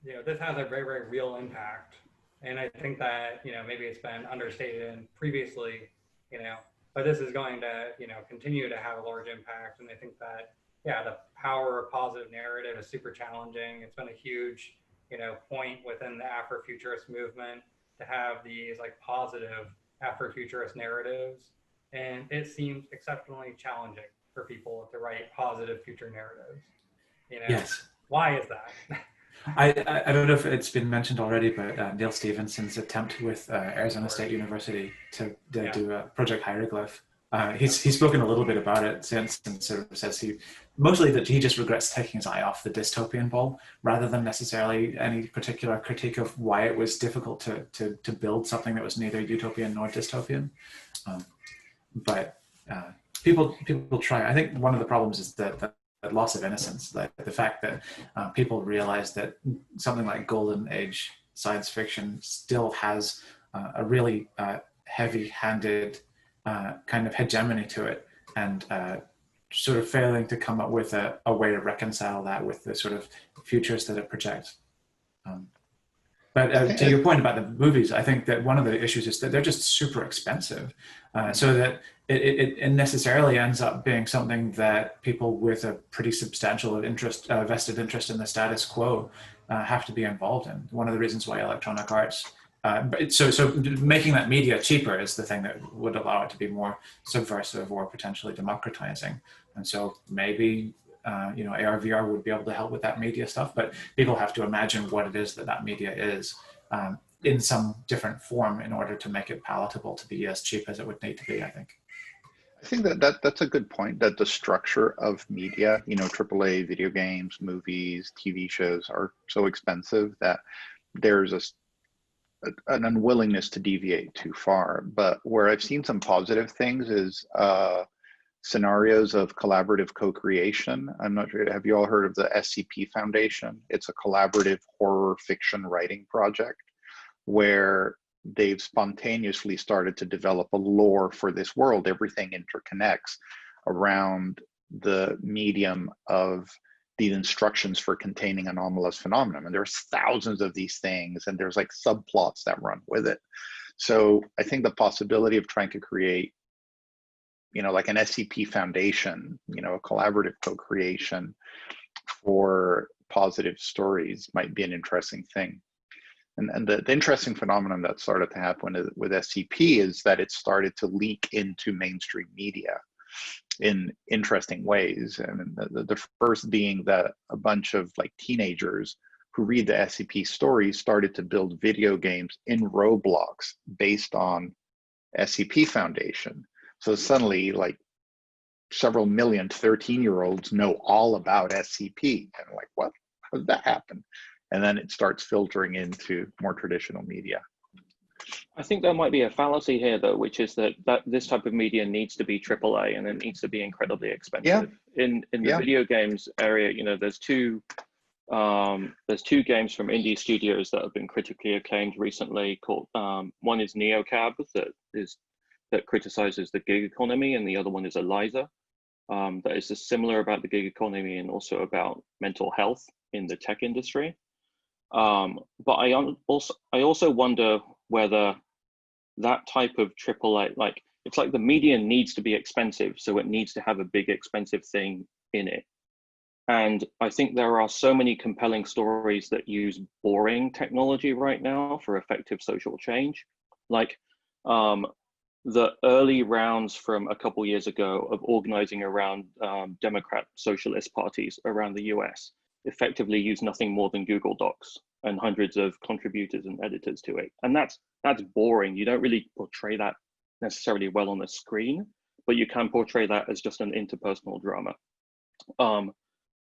You know, this has a very, very real impact. And I think that, you know, maybe it's been understated previously, you know, but this is going to, you know, continue to have a large impact. And I think that, yeah, the power of positive narrative is super challenging. It's been a huge, you know, point within the Afrofuturist movement to have these like positive Afrofuturist narratives. And it seems exceptionally challenging for people to write positive future narratives. You know, Yes. why is that? I don't know if it's been mentioned already, but Neil Stephenson's attempt with Arizona State University to do a Project Hieroglyph. He's spoken a little bit about it since, and sort of says mostly that he just regrets taking his eye off the dystopian ball rather than necessarily any particular critique of why it was difficult to build something that was neither utopian nor dystopian. But people try. I think one of the problems is that loss of innocence, like the fact that people realize that something like golden age science fiction still has a really heavy-handed kind of hegemony to it, and sort of failing to come up with a way to reconcile that with the sort of futures that it projects. But to your point about the movies, I think that one of the issues is that they're just super expensive, so that it necessarily ends up being something that people with a pretty substantial interest, vested interest in the status quo, have to be involved in. One of the reasons why Electronic Arts, so making that media cheaper is the thing that would allow it to be more subversive or potentially democratizing. And so maybe you know, AR, VR would be able to help with that media stuff, but people have to imagine what it is that media is in some different form in order to make it palatable to be as cheap as it would need to be, I think. I think that's a good point, that the structure of media, you know, AAA video games, movies, TV shows are so expensive that there's an unwillingness to deviate too far. But where I've seen some positive things is scenarios of collaborative co-creation. I'm not sure, have you all heard of the SCP Foundation? It's a collaborative horror fiction writing project where they've spontaneously started to develop a lore for this world. Everything interconnects around the medium of these instructions for containing anomalous phenomenon. And there's thousands of these things, and there's like subplots that run with it. So I think the possibility of trying to create, you know, like an SCP Foundation, you know, a collaborative co-creation for positive stories might be an interesting thing. And the interesting phenomenon that started to happen with SCP is that it started to leak into mainstream media in interesting ways. And the first being that a bunch of like teenagers who read the SCP stories started to build video games in Roblox based on SCP Foundation. So suddenly, like, several million 13-year-olds know all about SCP. And like, what? How did that happen? And then it starts filtering into more traditional media. I think there might be a fallacy here, though, which is that this type of media needs to be AAA and it needs to be incredibly expensive. Yeah. In the video games area, you know, there's two games from indie studios that have been critically acclaimed recently. Called one is NeoCab that criticizes the gig economy, and the other one is Eliza. That is similar about the gig economy and also about mental health in the tech industry. But I also wonder whether that type of AAA, like, it's like the media needs to be expensive, so it needs to have a big expensive thing in it. And I think there are so many compelling stories that use boring technology right now for effective social change. Like the early rounds from a couple years ago of organizing around Democrat socialist parties around the US effectively use nothing more than Google Docs and hundreds of contributors and editors to it. And that's boring. You don't really portray that necessarily well on the screen, but you can portray that as just an interpersonal drama.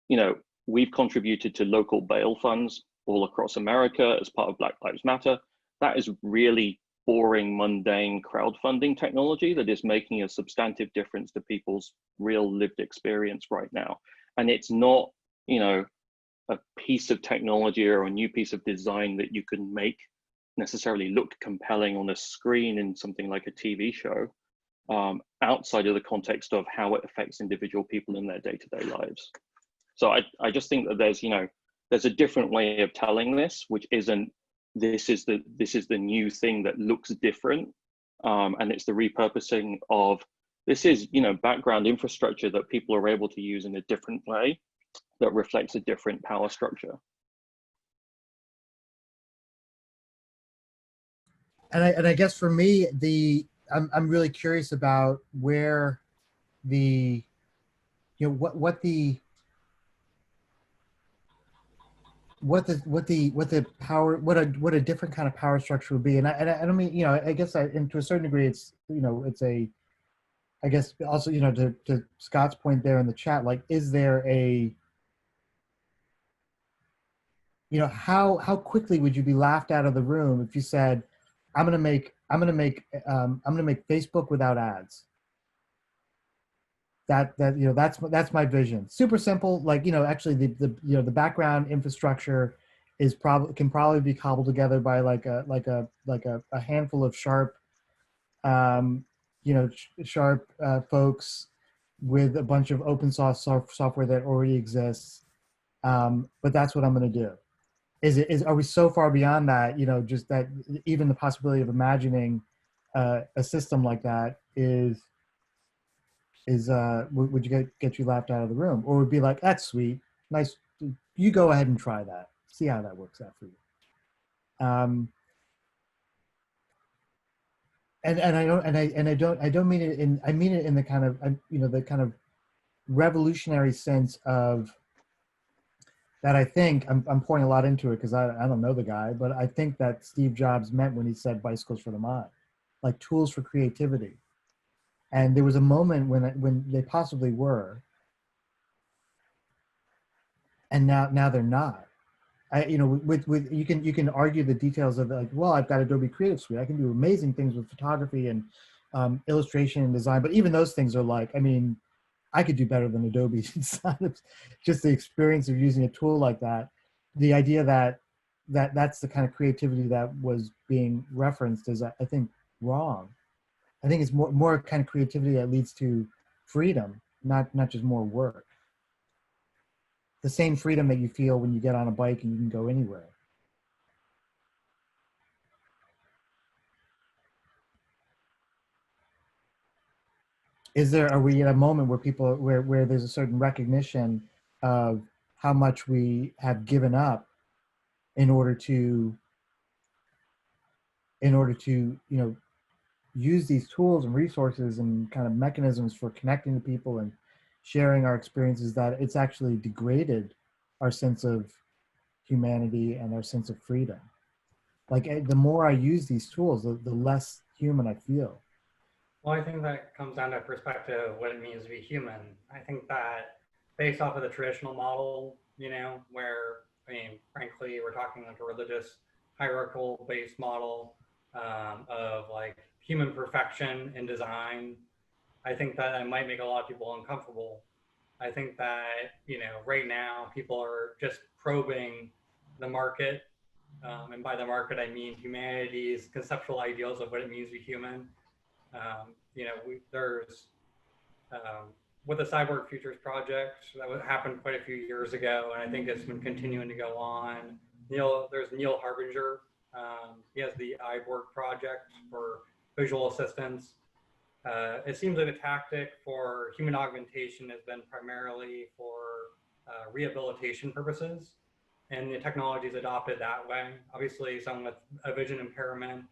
You know, we've contributed to local bail funds all across America as part of Black Lives Matter. That is really boring, mundane crowdfunding technology that is making a substantive difference to people's real lived experience right now. And it's not, you know, a piece of technology or a new piece of design that you can make necessarily look compelling on a screen in something like a TV show, outside of the context of how it affects individual people in their day-to-day lives. So I just think that there's, you know, there's a different way of telling this, which isn't, this is the new thing that looks different, and it's the repurposing of, this is, you know, background infrastructure that people are able to use in a different way that reflects a different power structure. And I guess for me, I'm really curious about where the, you know, what the power, what a different kind of power structure would be. And I don't mean, you know, I guess and to a certain degree, it's, you know, it's a, I guess also, you know, to Scott's point there in the chat, like, is there a, you know, how quickly would you be laughed out of the room if you said, I'm gonna make Facebook without ads? That you know, that's my vision. Super simple. Like, you know, actually the you know, the background infrastructure is can probably be cobbled together by like a handful of sharp, you know, sharp folks with a bunch of open source software that already exists. But that's what I'm going to do. Are we so far beyond that, you know, just that even the possibility of imagining a system like that would you get you laughed out of the room, or would be like, that's sweet, nice, you go ahead and try that, see how that works out for you. And I don't mean it in, I mean it in the kind of, you know, the kind of revolutionary sense of that. I think I'm pouring a lot into it because I don't know the guy, but I think that Steve Jobs meant when he said bicycles for the mind, like tools for creativity. And there was a moment when they possibly were, and now they're not. You know, with you can argue the details of, like, well, I've got Adobe Creative Suite, I can do amazing things with photography and illustration and design, but even those things are like, I mean, I could do better than Adobe. Just the experience of using a tool like that, the idea that's the kind of creativity that was being referenced is, I think, wrong. I think it's more kind of creativity that leads to freedom, not just more work. The same freedom that you feel when you get on a bike and you can go anywhere. Are we at a moment where people, where there's a certain recognition of how much we have given up in order to, you know, use these tools and resources and kind of mechanisms for connecting to people and sharing our experiences, that it's actually degraded our sense of humanity and our sense of freedom? Like, the more I use these tools, the less human I feel. Well, I think that comes down to perspective, what it means to be human. I think that based off of the traditional model, you know, where, I mean, frankly, we're talking like a religious hierarchical based model of like human perfection in design. I think that it might make a lot of people uncomfortable. I think that, you know, right now people are just probing the market. And by the market, I mean humanity's conceptual ideals of what it means to be human. You know, there's with the Cyborg Futures Project that happened quite a few years ago, and I think it's been continuing to go on. There's Neil Harbinger. He has the iBorg project for visual assistance. It seems like the tactic for human augmentation has been primarily for rehabilitation purposes, and the technology is adopted that way. Obviously, someone with a vision impairment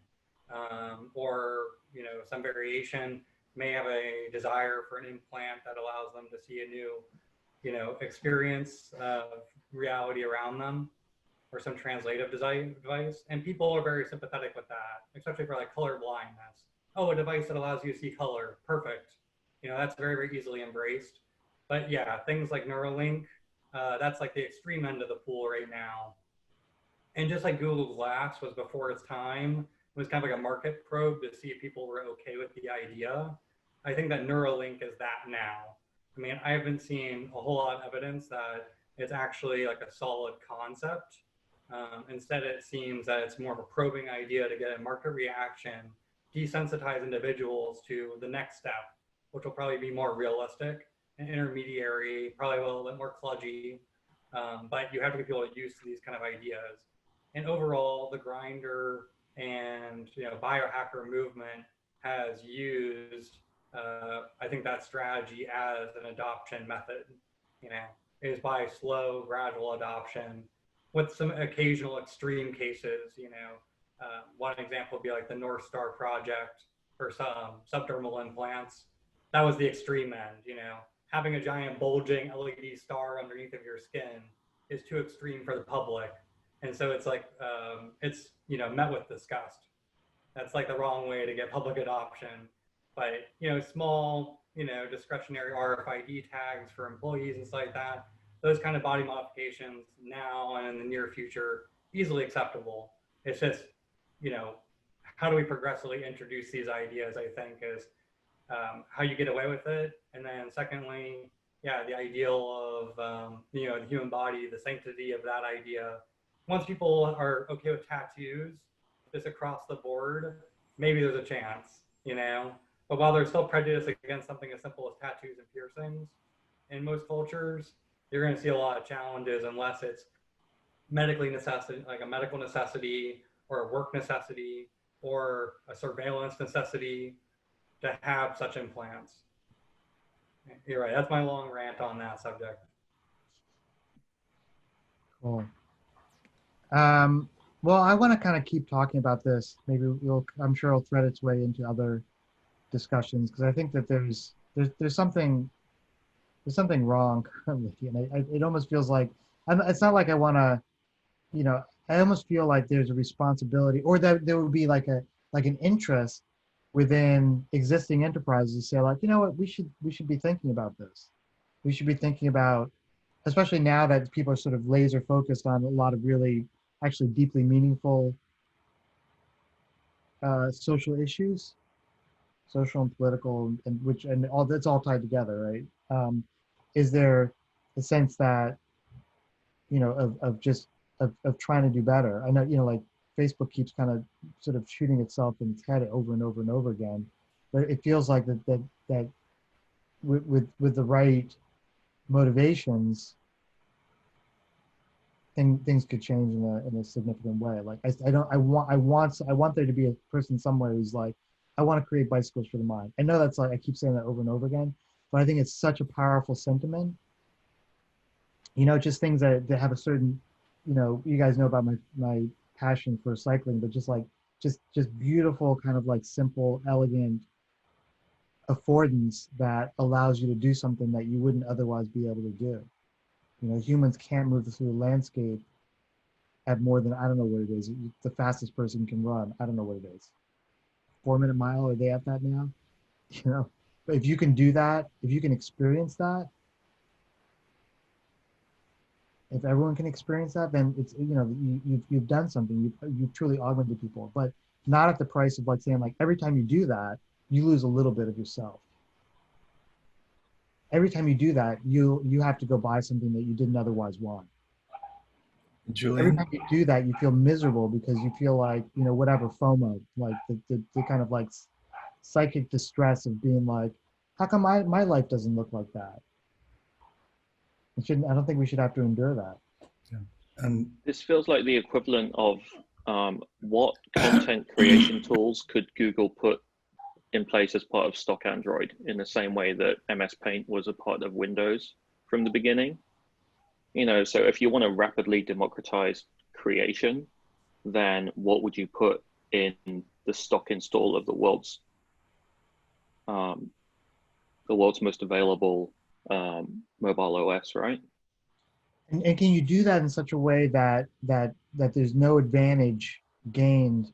or, you know, some variation may have a desire for an implant that allows them to see a new, you know, experience of reality around them, or some translative device. And people are very sympathetic with that, especially for like color blindness. Oh, a device that allows you to see color, perfect. You know, that's very, very easily embraced. But yeah, things like Neuralink, That's like the extreme end of the pool right now. And just like Google Glass was before its time, it was kind of like a market probe to see if people were okay with the idea. I think that Neuralink is that now. I mean, I haven't seen a whole lot of evidence that it's actually like a solid concept. Instead, it seems that it's more of a probing idea to get a market reaction, desensitize individuals to the next step, which will probably be more realistic, an intermediary, probably a little bit more kludgy, but you have to get people used to these kind of ideas. And overall, the grinder and biohacker movement has used, I think, that strategy as an adoption method. You know, is by slow, gradual adoption, with some occasional extreme cases. One example would be like the North Star project for some subdermal implants. That was the extreme end. Having a giant bulging LED star underneath of your skin is too extreme for the public, and so it's like it's met with disgust. That's like the wrong way to get public adoption. But small discretionary RFID tags for employees and stuff like that, those kind of body modifications now and in the near future, easily acceptable. It's just how do we progressively introduce these ideas, I think, is how you get away with it. And then secondly, yeah, the ideal of the human body, the sanctity of that idea. Once people are okay with tattoos, just across the board, maybe there's a chance. But while there's still prejudice against something as simple as tattoos and piercings, in most cultures, you're going to see a lot of challenges unless it's medically necessity, like a medical necessity or a work necessity or a surveillance necessity to have such implants. You're right. That's my long rant on that subject. Cool. Well, I want to kind of keep talking about this. Maybe I'm sure it'll thread its way into other discussions, because I think that there's something wrong currently, and it almost feels like it's not like I want to, I almost feel like there's a responsibility, or that there would be like an interest within existing enterprises to say, like, what, we should be thinking about this. We should be thinking about, especially now that people are sort of laser focused on a lot of really actually deeply meaningful social issues, social and political, and all that's all tied together, right? Is there a sense that of trying to do better? I know like Facebook keeps kind of sort of shooting itself in its head over and over and over again, but it feels like that with the right motivations, things could change in a significant way. Like I want there to be a person somewhere who's like, I want to create bicycles for the mind. I know that's like, I keep saying that over and over again, but I think it's such a powerful sentiment. Just things that have a certain, you guys know about my passion for cycling, but just beautiful, kind of like simple, elegant affordance that allows you to do something that you wouldn't otherwise be able to do. Humans can't move through the landscape at more than, I don't know what it is. The fastest person can run, I don't know what it is. 4-minute mile, are they at that now? But if you can do that, if you can experience that, if everyone can experience that, then it's, you've done something. You've truly augmented people, but not at the price of like saying, like, every time you do that, you lose a little bit of yourself. Every time you do that, you have to go buy something that you didn't otherwise want. Julian? Every time you do that, you feel miserable because you feel like, whatever, FOMO, like the kind of like psychic distress of being like, how come my life doesn't look like that? I don't think we should have to endure that. Yeah. And this feels like the equivalent of what content creation tools could Google put in place as part of stock Android, in the same way that MS Paint was a part of Windows from the beginning. So if you want to rapidly democratize creation, then what would you put in the stock install of the world's most available mobile OS, right? And can you do that in such a way that there's no advantage gained?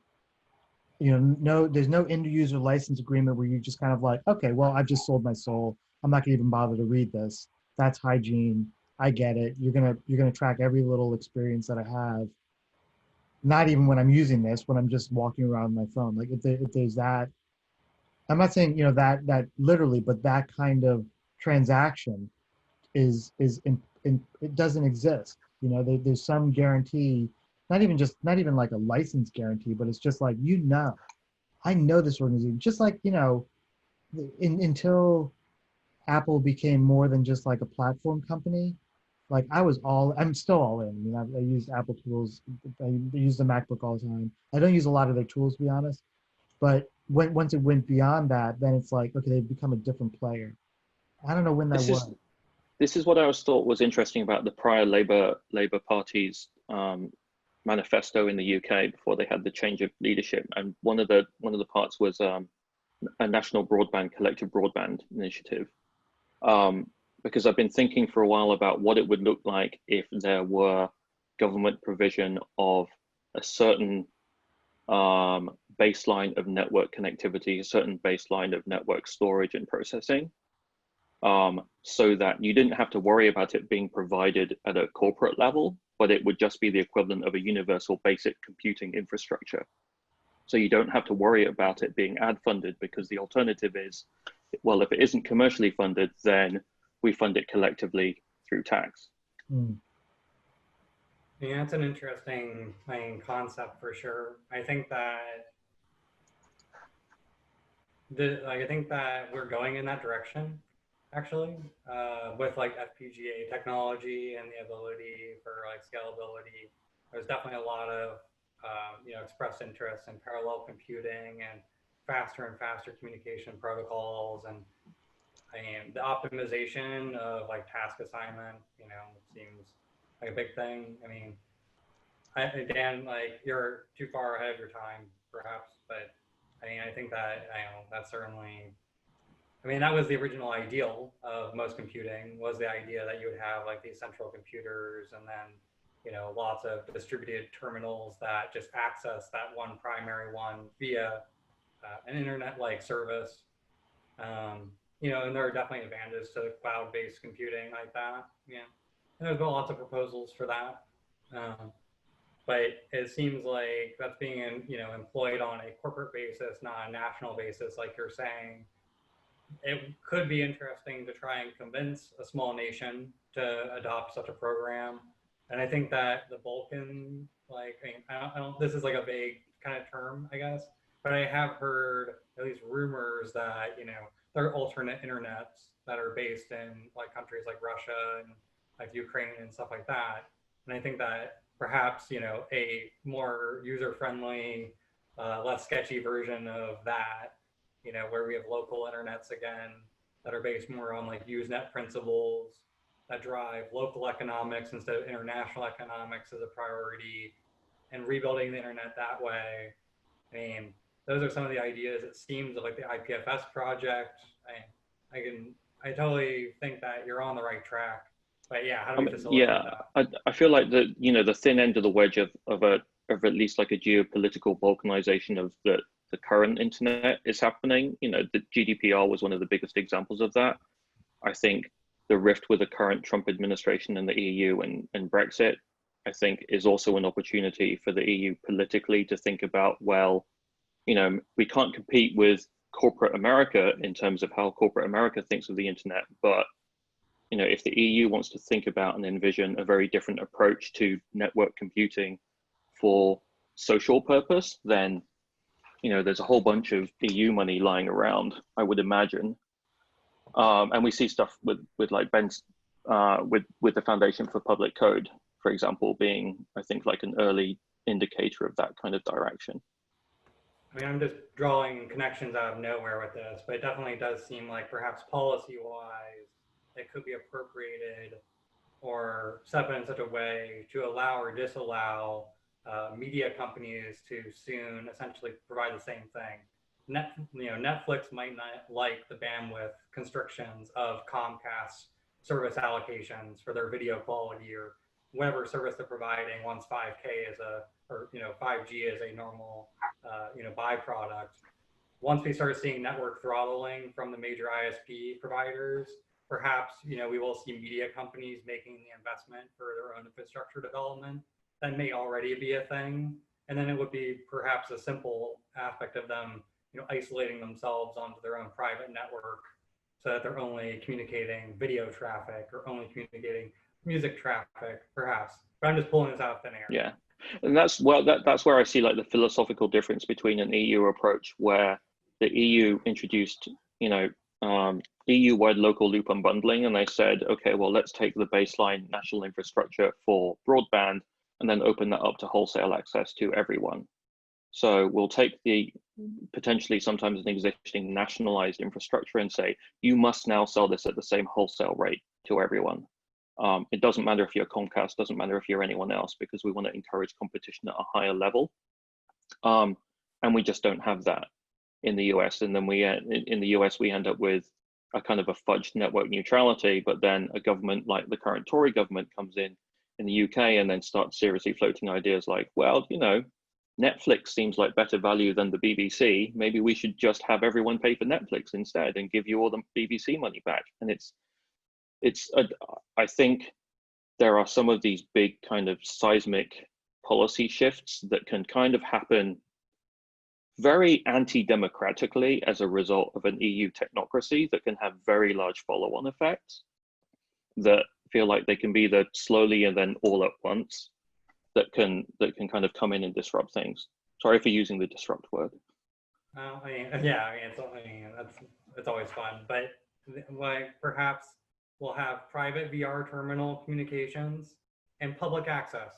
There's no end user license agreement where you just kind of like, okay, well, I've just sold my soul. I'm not gonna even bother to read this. That's hygiene. I get it. You're gonna track every little experience that I have. Not even when I'm using this, when I'm just walking around my phone. Like if there's that, I'm not saying that literally, but that kind of transaction is it doesn't exist. There's some guarantee, not even like a license guarantee, but it's just like I know this organization. Just like until Apple became more than just like a platform company. Like I'm still all in. I use Apple tools. I use the MacBook all the time. I don't use a lot of their tools, to be honest. But once it went beyond that, then it's like, okay, they've become a different player. I don't know when that This was. is this is what I always thought was interesting about the prior Labour Party's manifesto in the UK before they had the change of leadership. And one of the parts was a national broadband collective broadband initiative. Because I've been thinking for a while about what it would look like if there were government provision of a certain baseline of network connectivity, a certain baseline of network storage and processing, so that you didn't have to worry about it being provided at a corporate level, but it would just be the equivalent of a universal basic computing infrastructure. So you don't have to worry about it being ad funded, because the alternative is, well, if it isn't commercially funded, then we fund it collectively through tax. Mm. Yeah, that's an interesting concept for sure. I think that we're going in that direction, actually, with like FPGA technology and the ability for like scalability. There's definitely a lot of expressed interest in parallel computing and faster and faster communication protocols, and the optimization of like task assignment, seems like a big thing. I mean, Dan, like you're too far ahead of your time, perhaps, but I think that that's certainly. I mean, that was the original ideal of most computing, was the idea that you would have like these central computers and then lots of distributed terminals that just access that one primary one via an internet-like service. And there are definitely advantages to cloud-based computing like that. Yeah, and there's been lots of proposals for that. But it seems like that's being employed on a corporate basis, not a national basis, like you're saying. It could be interesting to try and convince a small nation to adopt such a program. And I think that the Balkan, I don't, this is like a vague kind of term, I guess, but I have heard at least rumors that, there are alternate internets that are based in like countries like Russia and like Ukraine and stuff like that. And I think that perhaps, a more user-friendly, less sketchy version of that, where we have local internets again that are based more on like Usenet principles that drive local economics instead of international economics as a priority, and rebuilding the internet that way. I mean, those are some of the ideas, it seems, of like the IPFS project. I totally think that you're on the right track. But yeah, how do we facilitate that? I feel like the thin end of the wedge of at least like a geopolitical balkanization of the current internet is happening. The GDPR was one of the biggest examples of that. I think the rift with the current Trump administration and the EU and Brexit, I think, is also an opportunity for the EU politically to think about, well, we can't compete with corporate America in terms of how corporate America thinks of the internet, but if the EU wants to think about and envision a very different approach to network computing for social purpose, then there's a whole bunch of EU money lying around, I would imagine. And we see stuff with like Ben's with the Foundation for Public Code, for example, being, I think, like an early indicator of that kind of direction. I mean, I'm just drawing connections out of nowhere with this, but it definitely does seem like perhaps policy-wise, it could be appropriated or set up in such a way to allow or disallow media companies to soon essentially provide the same thing. Netflix might not like the bandwidth constrictions of Comcast service allocations for their video quality or whatever service they're providing once 5K is 5G is a normal byproduct. Once we start seeing network throttling from the major ISP providers, perhaps, we will see media companies making the investment for their own infrastructure development. That may already be a thing. And then it would be perhaps a simple aspect of them, isolating themselves onto their own private network so that they're only communicating video traffic or only communicating music traffic, perhaps. But I'm just pulling this out of thin air. Yeah. And that's where I see like the philosophical difference between an EU approach, where the EU introduced, EU-wide local loop unbundling, and they said, okay, well, let's take the baseline national infrastructure for broadband and then open that up to wholesale access to everyone. So we'll take the potentially sometimes an existing nationalized infrastructure and say, you must now sell this at the same wholesale rate to everyone. It doesn't matter if you're Comcast, doesn't matter if you're anyone else, because we want to encourage competition at a higher level. And we just don't have that in the US. And then in the US, we end up with a kind of a fudged network neutrality, but then a government like the current Tory government comes in the UK and then starts seriously floating ideas like, well, Netflix seems like better value than the BBC. Maybe we should just have everyone pay for Netflix instead and give you all the BBC money back. And I think there are some of these big kind of seismic policy shifts that can kind of happen very anti-democratically as a result of an EU technocracy that can have very large follow-on effects that feel like they can be there slowly and then all at once, that can kind of come in and disrupt things. Sorry for using the disrupt word. It's always fun, but like perhaps we'll have private VR terminal communications and public access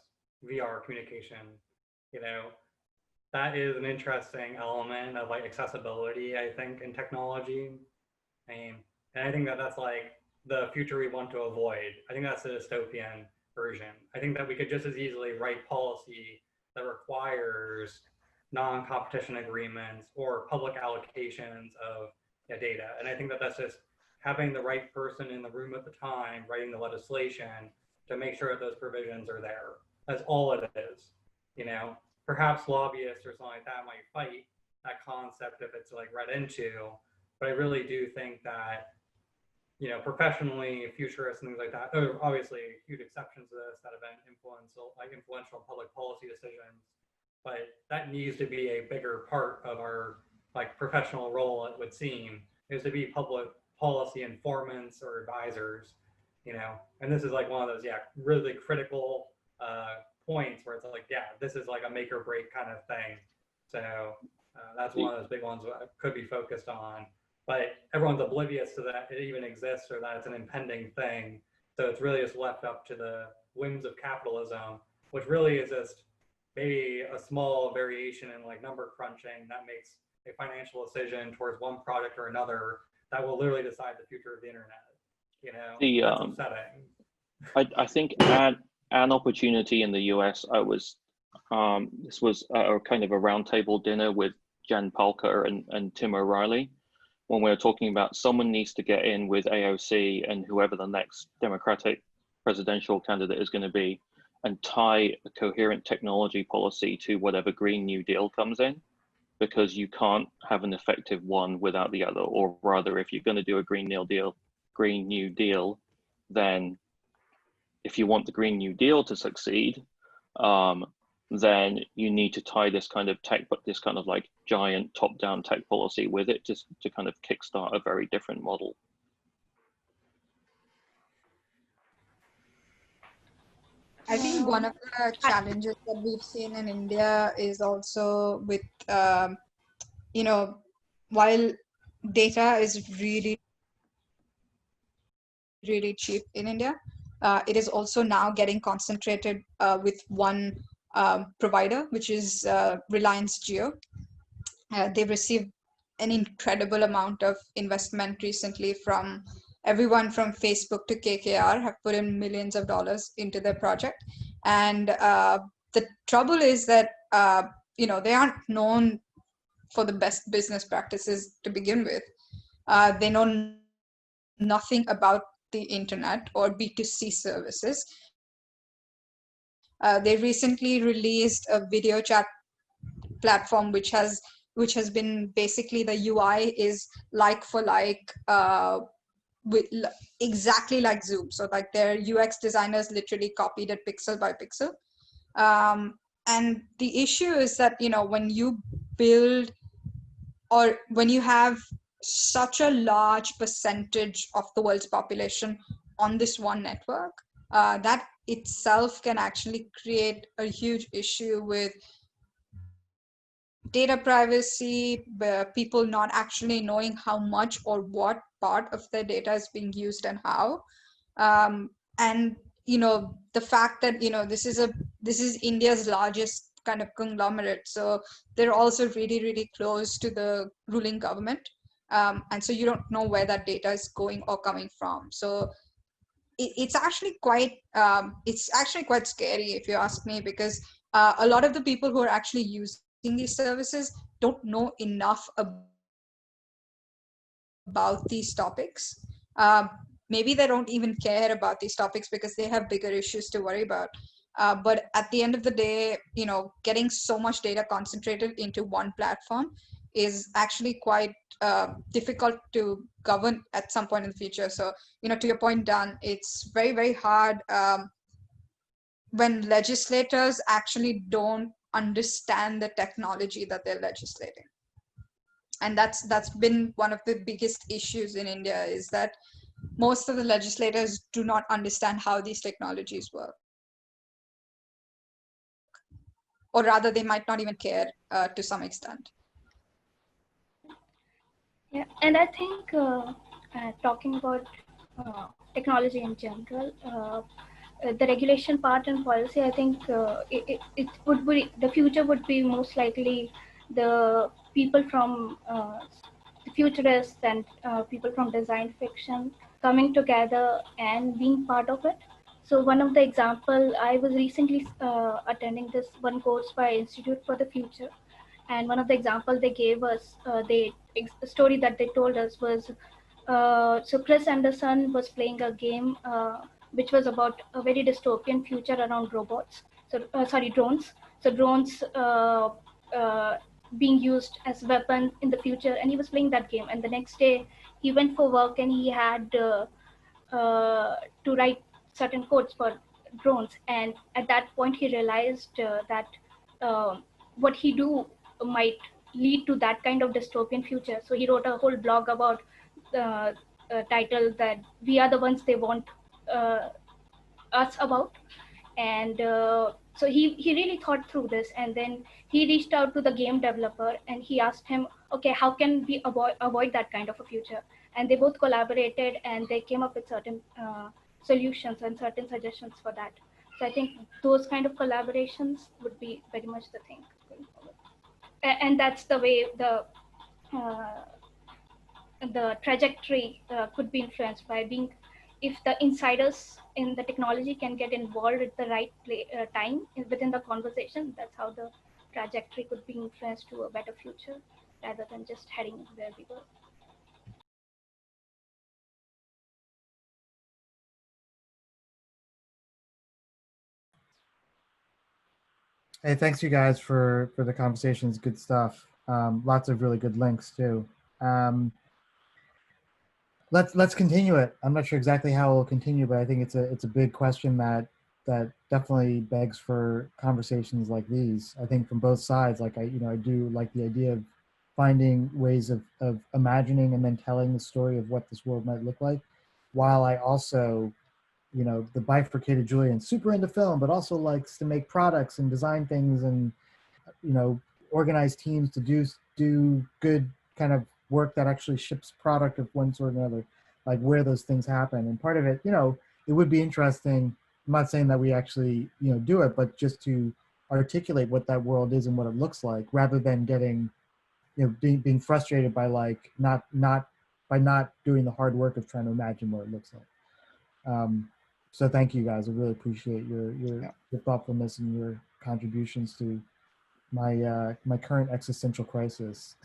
VR communication. That is an interesting element of like accessibility, I think, in technology. And I think that's like the future we want to avoid. I think that's the dystopian version. I think that we could just as easily write policy that requires non-competition agreements or public allocations of data. And I think that's just having the right person in the room at the time writing the legislation to make sure that those provisions are there. That's all it is. Perhaps lobbyists or something like that might fight that concept if it's like read into, but I really do think that professionally, futurists and things like that, there are obviously huge exceptions to this that have been influential public policy decisions, but that needs to be a bigger part of our like professional role, it would seem, is to be public policy informants or advisors, and this is like one of those, really critical points where it's like, this is like a make or break kind of thing. So that's one of those big ones that could be focused on. But everyone's oblivious to that it even exists or that it's an impending thing. So it's really just left up to the whims of capitalism, which really is just maybe a small variation in like number crunching that makes a financial decision towards one product or another that will literally decide the future of the internet. That's upsetting. I think an opportunity in the US, this was a kind of a roundtable dinner with Jen Palker and Tim O'Reilly, when we were talking about someone needs to get in with AOC and whoever the next Democratic presidential candidate is going to be and tie a coherent technology policy to whatever Green New Deal comes in, because you can't have an effective one without the other. Or rather, if you're going to do a Green New Deal, then if you want the Green New Deal to succeed, then you need to tie this kind of tech, but this kind of like giant top-down tech policy with it just to kind of kickstart a very different model. I think one of the challenges that we've seen in India is also with, while data is really, really cheap in India, it is also now getting concentrated with one provider, which is Reliance Jio. They've received an incredible amount of investment recently from everyone from Facebook to KKR have put in millions of dollars into their project. And the trouble is that, they aren't known for the best business practices to begin with. They know nothing about the internet or B2C services. They recently released a video chat platform which has been basically the UI is like for like with exactly like Zoom. So like their UX designers literally copied it pixel by pixel. And the issue is that, when you build, or when you have such a large percentage of the world's population on this one network, that itself can actually create a huge issue with data privacy, people not actually knowing how much or what part of their data is being used and how. And the fact that this is India's largest kind of conglomerate, so they're also really, really close to the ruling government, and so you don't know where that data is going or coming from. So it's actually quite scary, if you ask me, because a lot of the people who are actually using these services don't know enough about these topics. Maybe they don't even care about these topics because they have bigger issues to worry about. But at the end of the day, getting so much data concentrated into one platform is actually quite difficult to govern at some point in the future. So, to your point, Dan, it's very, very hard when legislators actually don't understand the technology that they're legislating. And that's been one of the biggest issues in India, is that most of the legislators do not understand how these technologies work. Or rather, they might not even care to some extent. Yeah, and I think talking about technology in general, the regulation part and policy, I think it would be, the future would be most likely the people from the futurists and people from design fiction coming together and being part of it. So one of the example, I was recently attending this one course by Institute for the Future, and one of the examples they gave us, the story that they told us was, so Chris Anderson was playing a game which was about a very dystopian future around robots. So drones. So drones being used as weapons in the future, and he was playing that game. And the next day, he went for work, and he had to write certain codes for drones. And at that point, he realized that what he do might lead to that kind of dystopian future. So he wrote a whole blog about title that we are the ones they want us about. And so he really thought through this, and then he reached out to the game developer and he asked him, okay, how can we avoid that kind of a future? And they both collaborated and they came up with certain solutions and certain suggestions for that. So I think those kind of collaborations would be very much the thing going forward. And that's the way the trajectory could be influenced by being, if the insiders in the technology can get involved at the right time within the conversation, that's how the trajectory could be influenced to a better future rather than just heading where we were. Hey, thanks you guys for the conversations. Good stuff. Lots of really good links too. Let's continue it. I'm not sure exactly how we'll continue, but I think it's a big question that definitely begs for conversations like these. I think from both sides, like I do like the idea of finding ways of imagining and then telling the story of what this world might look like, while I also, the bifurcated Julian, super into film, but also likes to make products and design things and, organize teams to do good kind of work that actually ships product of one sort or another, like where those things happen. And part of it, it would be interesting. I'm not saying that we actually, do it, but just to articulate what that world is and what it looks like, rather than getting, being frustrated by like not doing the hard work of trying to imagine what it looks like. So thank you guys. I really appreciate your thoughtfulness and your contributions to my current existential crisis.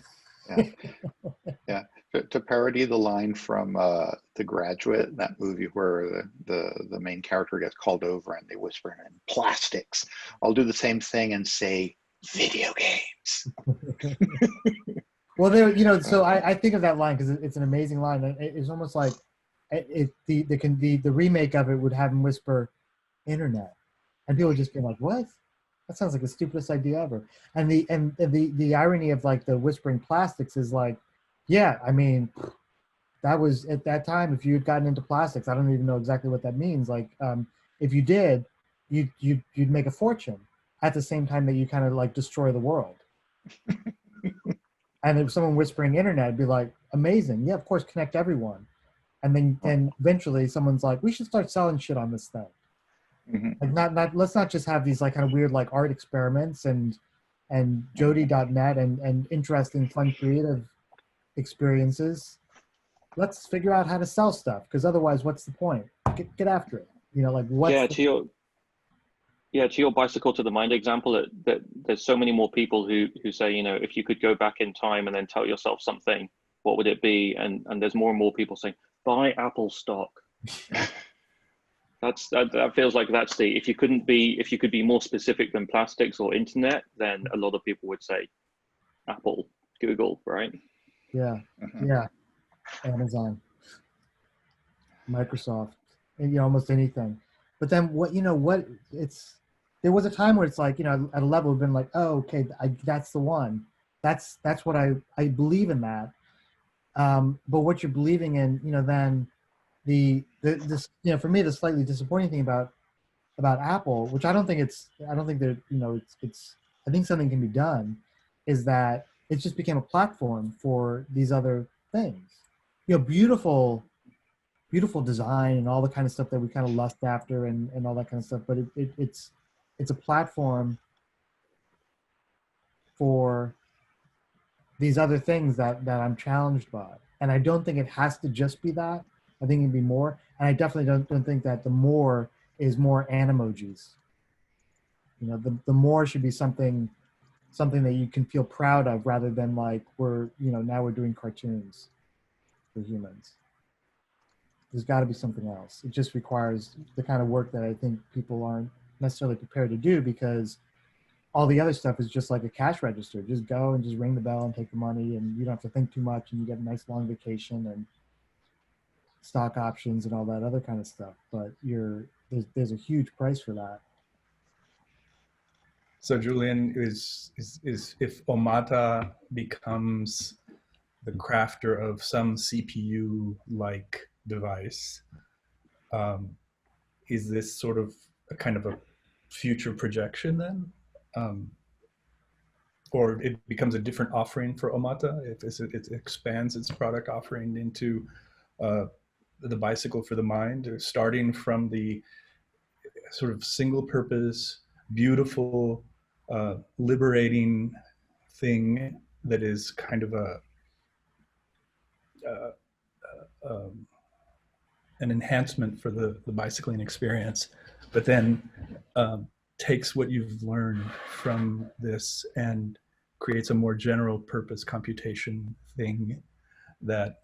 Yeah. To parody the line from The Graduate, that movie where the main character gets called over and they whisper in plastics. I'll do the same thing and say video games. Well, there, so I think of that line because it's an amazing line. It's almost like the remake of it would have him whisper internet, and people would just be like, what? That sounds like the stupidest idea ever. And the irony of like the whispering plastics is like, yeah, I mean, that was at that time, if you had gotten into plastics, I don't even know exactly what that means. Like, if you did, you'd make a fortune at the same time that you kind of like destroy the world. And if someone whispering internet, it'd be like, amazing. Yeah, of course, connect everyone. And then eventually someone's like, we should start selling shit on this thing. Mm-hmm. Like let's not just have these like kind of weird like art experiments and Jody.net and interesting, fun, creative experiences. Let's figure out how to sell stuff, because otherwise, what's the point? Get after it. You know, like what's Yeah, to your bicycle to the mind example, that there's so many more people who say, you know, if you could go back in time and then tell yourself something, what would it be? And there's more and more people saying, buy Apple stock. That feels like that's the, if you could be more specific than plastics or internet, then a lot of people would say Apple, Google, right? Yeah, Mm-hmm. yeah. Amazon, Microsoft, and almost anything. But then there was a time where it's like, at a level we've been like, oh, okay, that's the one. That's what I believe in that. But what you're believing in, then this for me, the slightly disappointing thing about Apple, which I don't think that it's I think something can be done, is that it just became a platform for these other things. Beautiful design and all the kind of stuff that we kind of lust after and all that kind of stuff. But it's a platform for these other things that I'm challenged by. And I don't think it has to just be that. I think it'd be more. And I definitely don't think that the more is more animojis. The more should be something that you can feel proud of, rather than like now we're doing cartoons for humans. There's got to be something else. It just requires the kind of work that I think people aren't necessarily prepared to do, because all the other stuff is just like a cash register. Just go and just ring the bell and take the money, and you don't have to think too much, and you get a nice long vacation and stock options and all that other kind of stuff. But there's a huge price for that. So Julian, is if Omata becomes the crafter of some CPU-like device, is this sort of a kind of a future projection then? Or it becomes a different offering for Omata if it expands its product offering into the bicycle for the mind, starting from the sort of single purpose, beautiful, liberating thing that is kind of an enhancement for the bicycling experience, but then takes what you've learned from this and creates a more general purpose computation thing that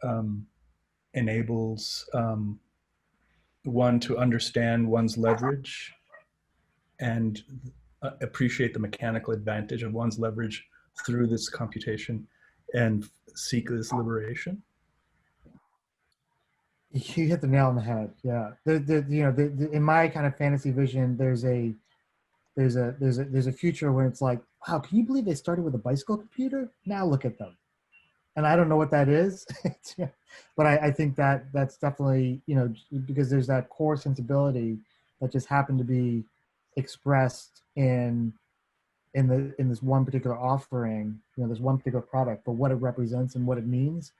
enables one to understand one's leverage and appreciate the mechanical advantage of one's leverage through this computation and seek this liberation. You hit the nail on the head. Yeah. In my kind of fantasy vision, there's a future where it's like, wow, can you believe they started with a bicycle computer? Now look at them. And I don't know what that is, but I think that's definitely, because there's that core sensibility that just happened to be expressed in this one particular offering, this one particular product, but what it represents and what it means,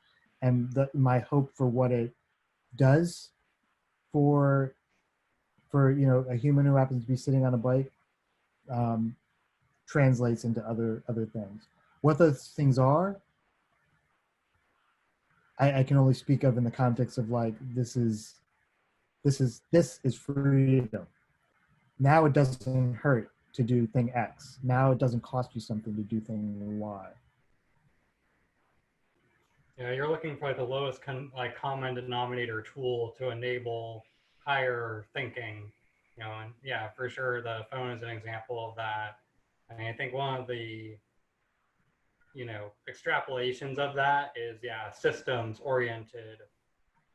and my hope for what it does for a human who happens to be sitting on a bike, translates into other things. What those things are, I can only speak of in the context of like, this is freedom. Now it doesn't hurt to do thing X. Now it doesn't cost you something to do thing Y. Yeah, you're looking for the lowest common denominator tool to enable higher thinking. And yeah, for sure, the phone is an example of that. I mean, I think one of the extrapolations of that is, yeah, systems oriented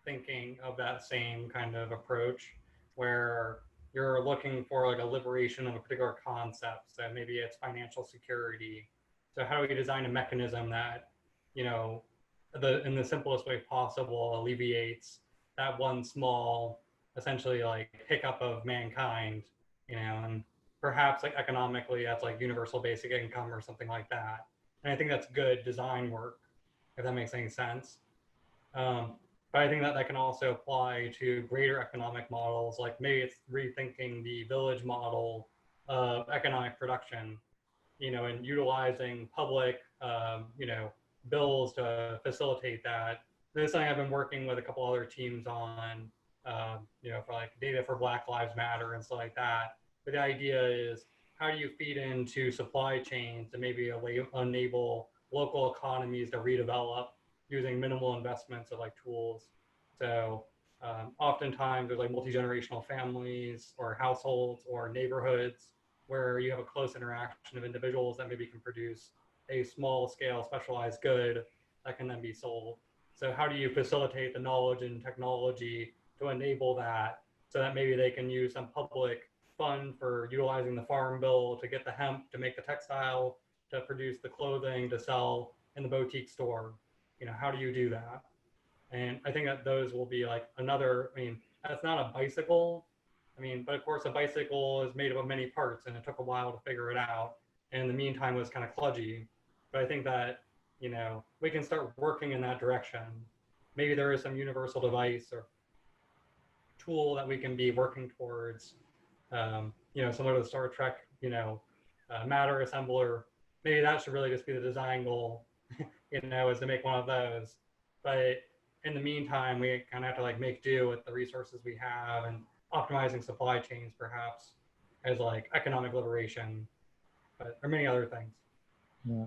thinking of that same kind of approach where you're looking for like a liberation of a particular concept. So maybe it's financial security. So how do we design a mechanism that, you know, in the simplest way possible alleviates that one small, essentially like hiccup of mankind, you know, and perhaps like economically that's like universal basic income or something like that. And I think that's good design work, if that makes any sense. Um, but I think that that can also apply to greater economic models, like maybe it's rethinking the village model of economic production, you know, and utilizing public, you know, bills to facilitate that. This is something I've been working with a couple other teams on, you know, for like data for Black Lives Matter and stuff like that. But the idea is how do you feed into supply chains to maybe enable local economies to redevelop using minimal investments of like tools. So oftentimes there's like multi-generational families or households or neighborhoods where you have a close interaction of individuals that maybe can produce a small scale specialized good that can then be sold. So how do you facilitate the knowledge and technology to enable that so that maybe they can use some public fund for utilizing the farm bill to get the hemp to make the textile to produce the clothing to sell in the boutique store. You know, how do you do that? And I think that those will be like another, I mean, that's not a bicycle. I mean, but of course a bicycle is made up of many parts and it took a while to figure it out. And in the meantime it was kind of kludgy. But I think that, you know, we can start working in that direction. Maybe there is some universal device or tool that we can be working towards, you know, similar to the Star Trek, you know, matter assembler. Maybe that should really just be the design goal, you know, is to make one of those. But in the meantime, we kind of have to like make do with the resources we have and optimizing supply chains perhaps as like economic liberation, but there are many other things. Yeah.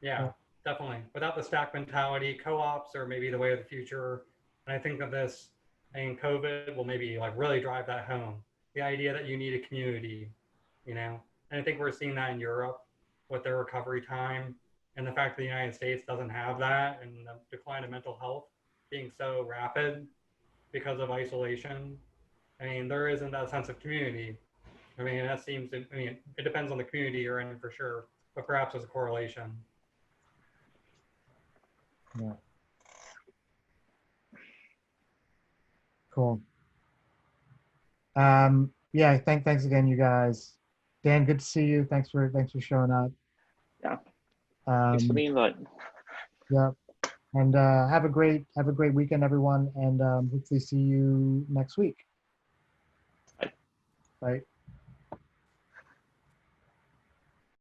Yeah, definitely. Without the stack mentality, co-ops are maybe the way of the future. And I think that this, I mean, COVID will maybe like really drive that home. The idea that you need a community, you know, and I think we're seeing that in Europe with their recovery time and the fact that the United States doesn't have that and the decline of mental health being so rapid because of isolation. I mean, there isn't that sense of community. I mean, that seems to, I mean, it depends on the community you're in for sure, but perhaps there's a correlation. Yeah. Cool. Yeah, thanks again, you guys. Dan, good to see you. Thanks for showing up. Yeah. Thanks for the invite. Yeah. And have a great weekend, everyone, and hopefully see you next week. Bye. Bye.